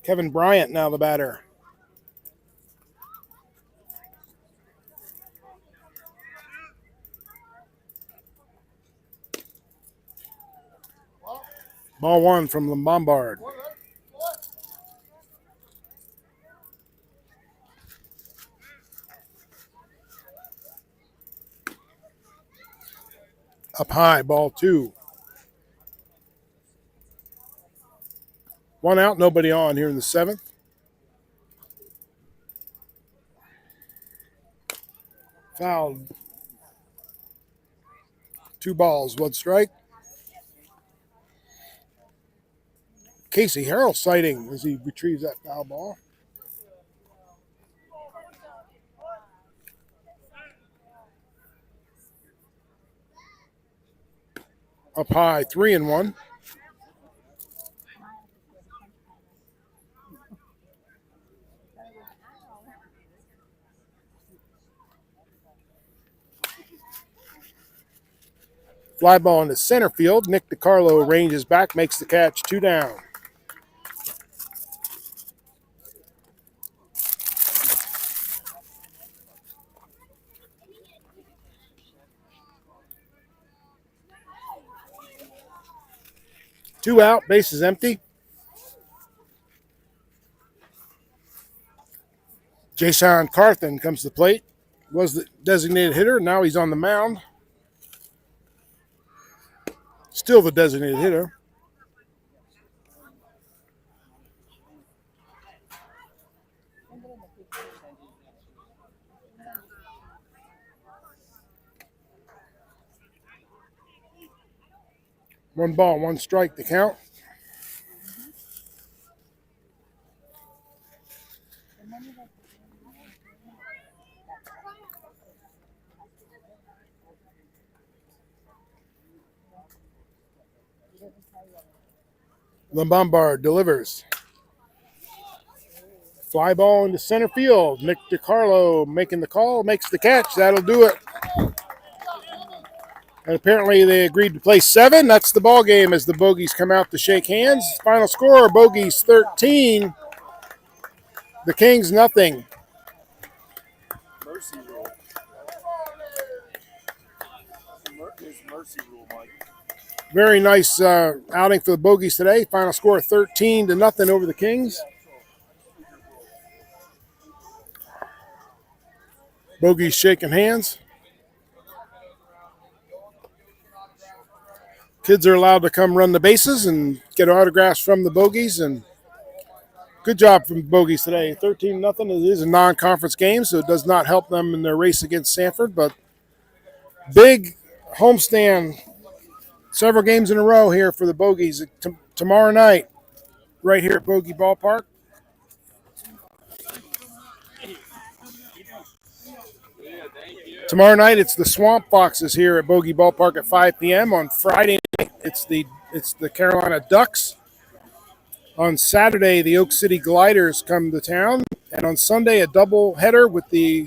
Kevin Bryant now the batter. Ball one from LeBombard. Up high, ball 2. One out, nobody on here in the 7th. Fouled. 2 balls, 1 strike. Casey Harrell sighting as he retrieves that foul ball. Up high, 3-1. Fly ball into center field. Nick DiCarlo ranges back, makes the catch, 2 down. Two out, bases empty. Jason Carthen comes to the plate. Was the designated hitter. Now he's on the mound. Still the designated hitter. One ball, 1 strike to count. LeBombard delivers. Fly ball into center field. Nick DiCarlo making the call, makes the catch. That'll do it. And apparently they agreed to play 7. That's the ball game as the Bogeys come out to shake hands. Final score, Bogeys 13. The Kings nothing. Mercy rule. His mercy rule, Mike. Very nice outing for the Bogeys today. Final score 13-0 over the Kings. Bogeys shaking hands. Kids are allowed to come run the bases and get autographs from the Bogeys. And good job from the Bogeys today. 13-0. It is a non-conference game, so it does not help them in their race against Sanford. But big homestand, several games in a row here for the Bogeys. Tomorrow night, right here at Bogey Ballpark. Tomorrow night, it's the Swamp Foxes here at Bogey Ballpark at 5 p.m. On Friday night, it's the Carolina Ducks On Saturday, the Oak City Gliders come to town, and on Sunday, a double header with the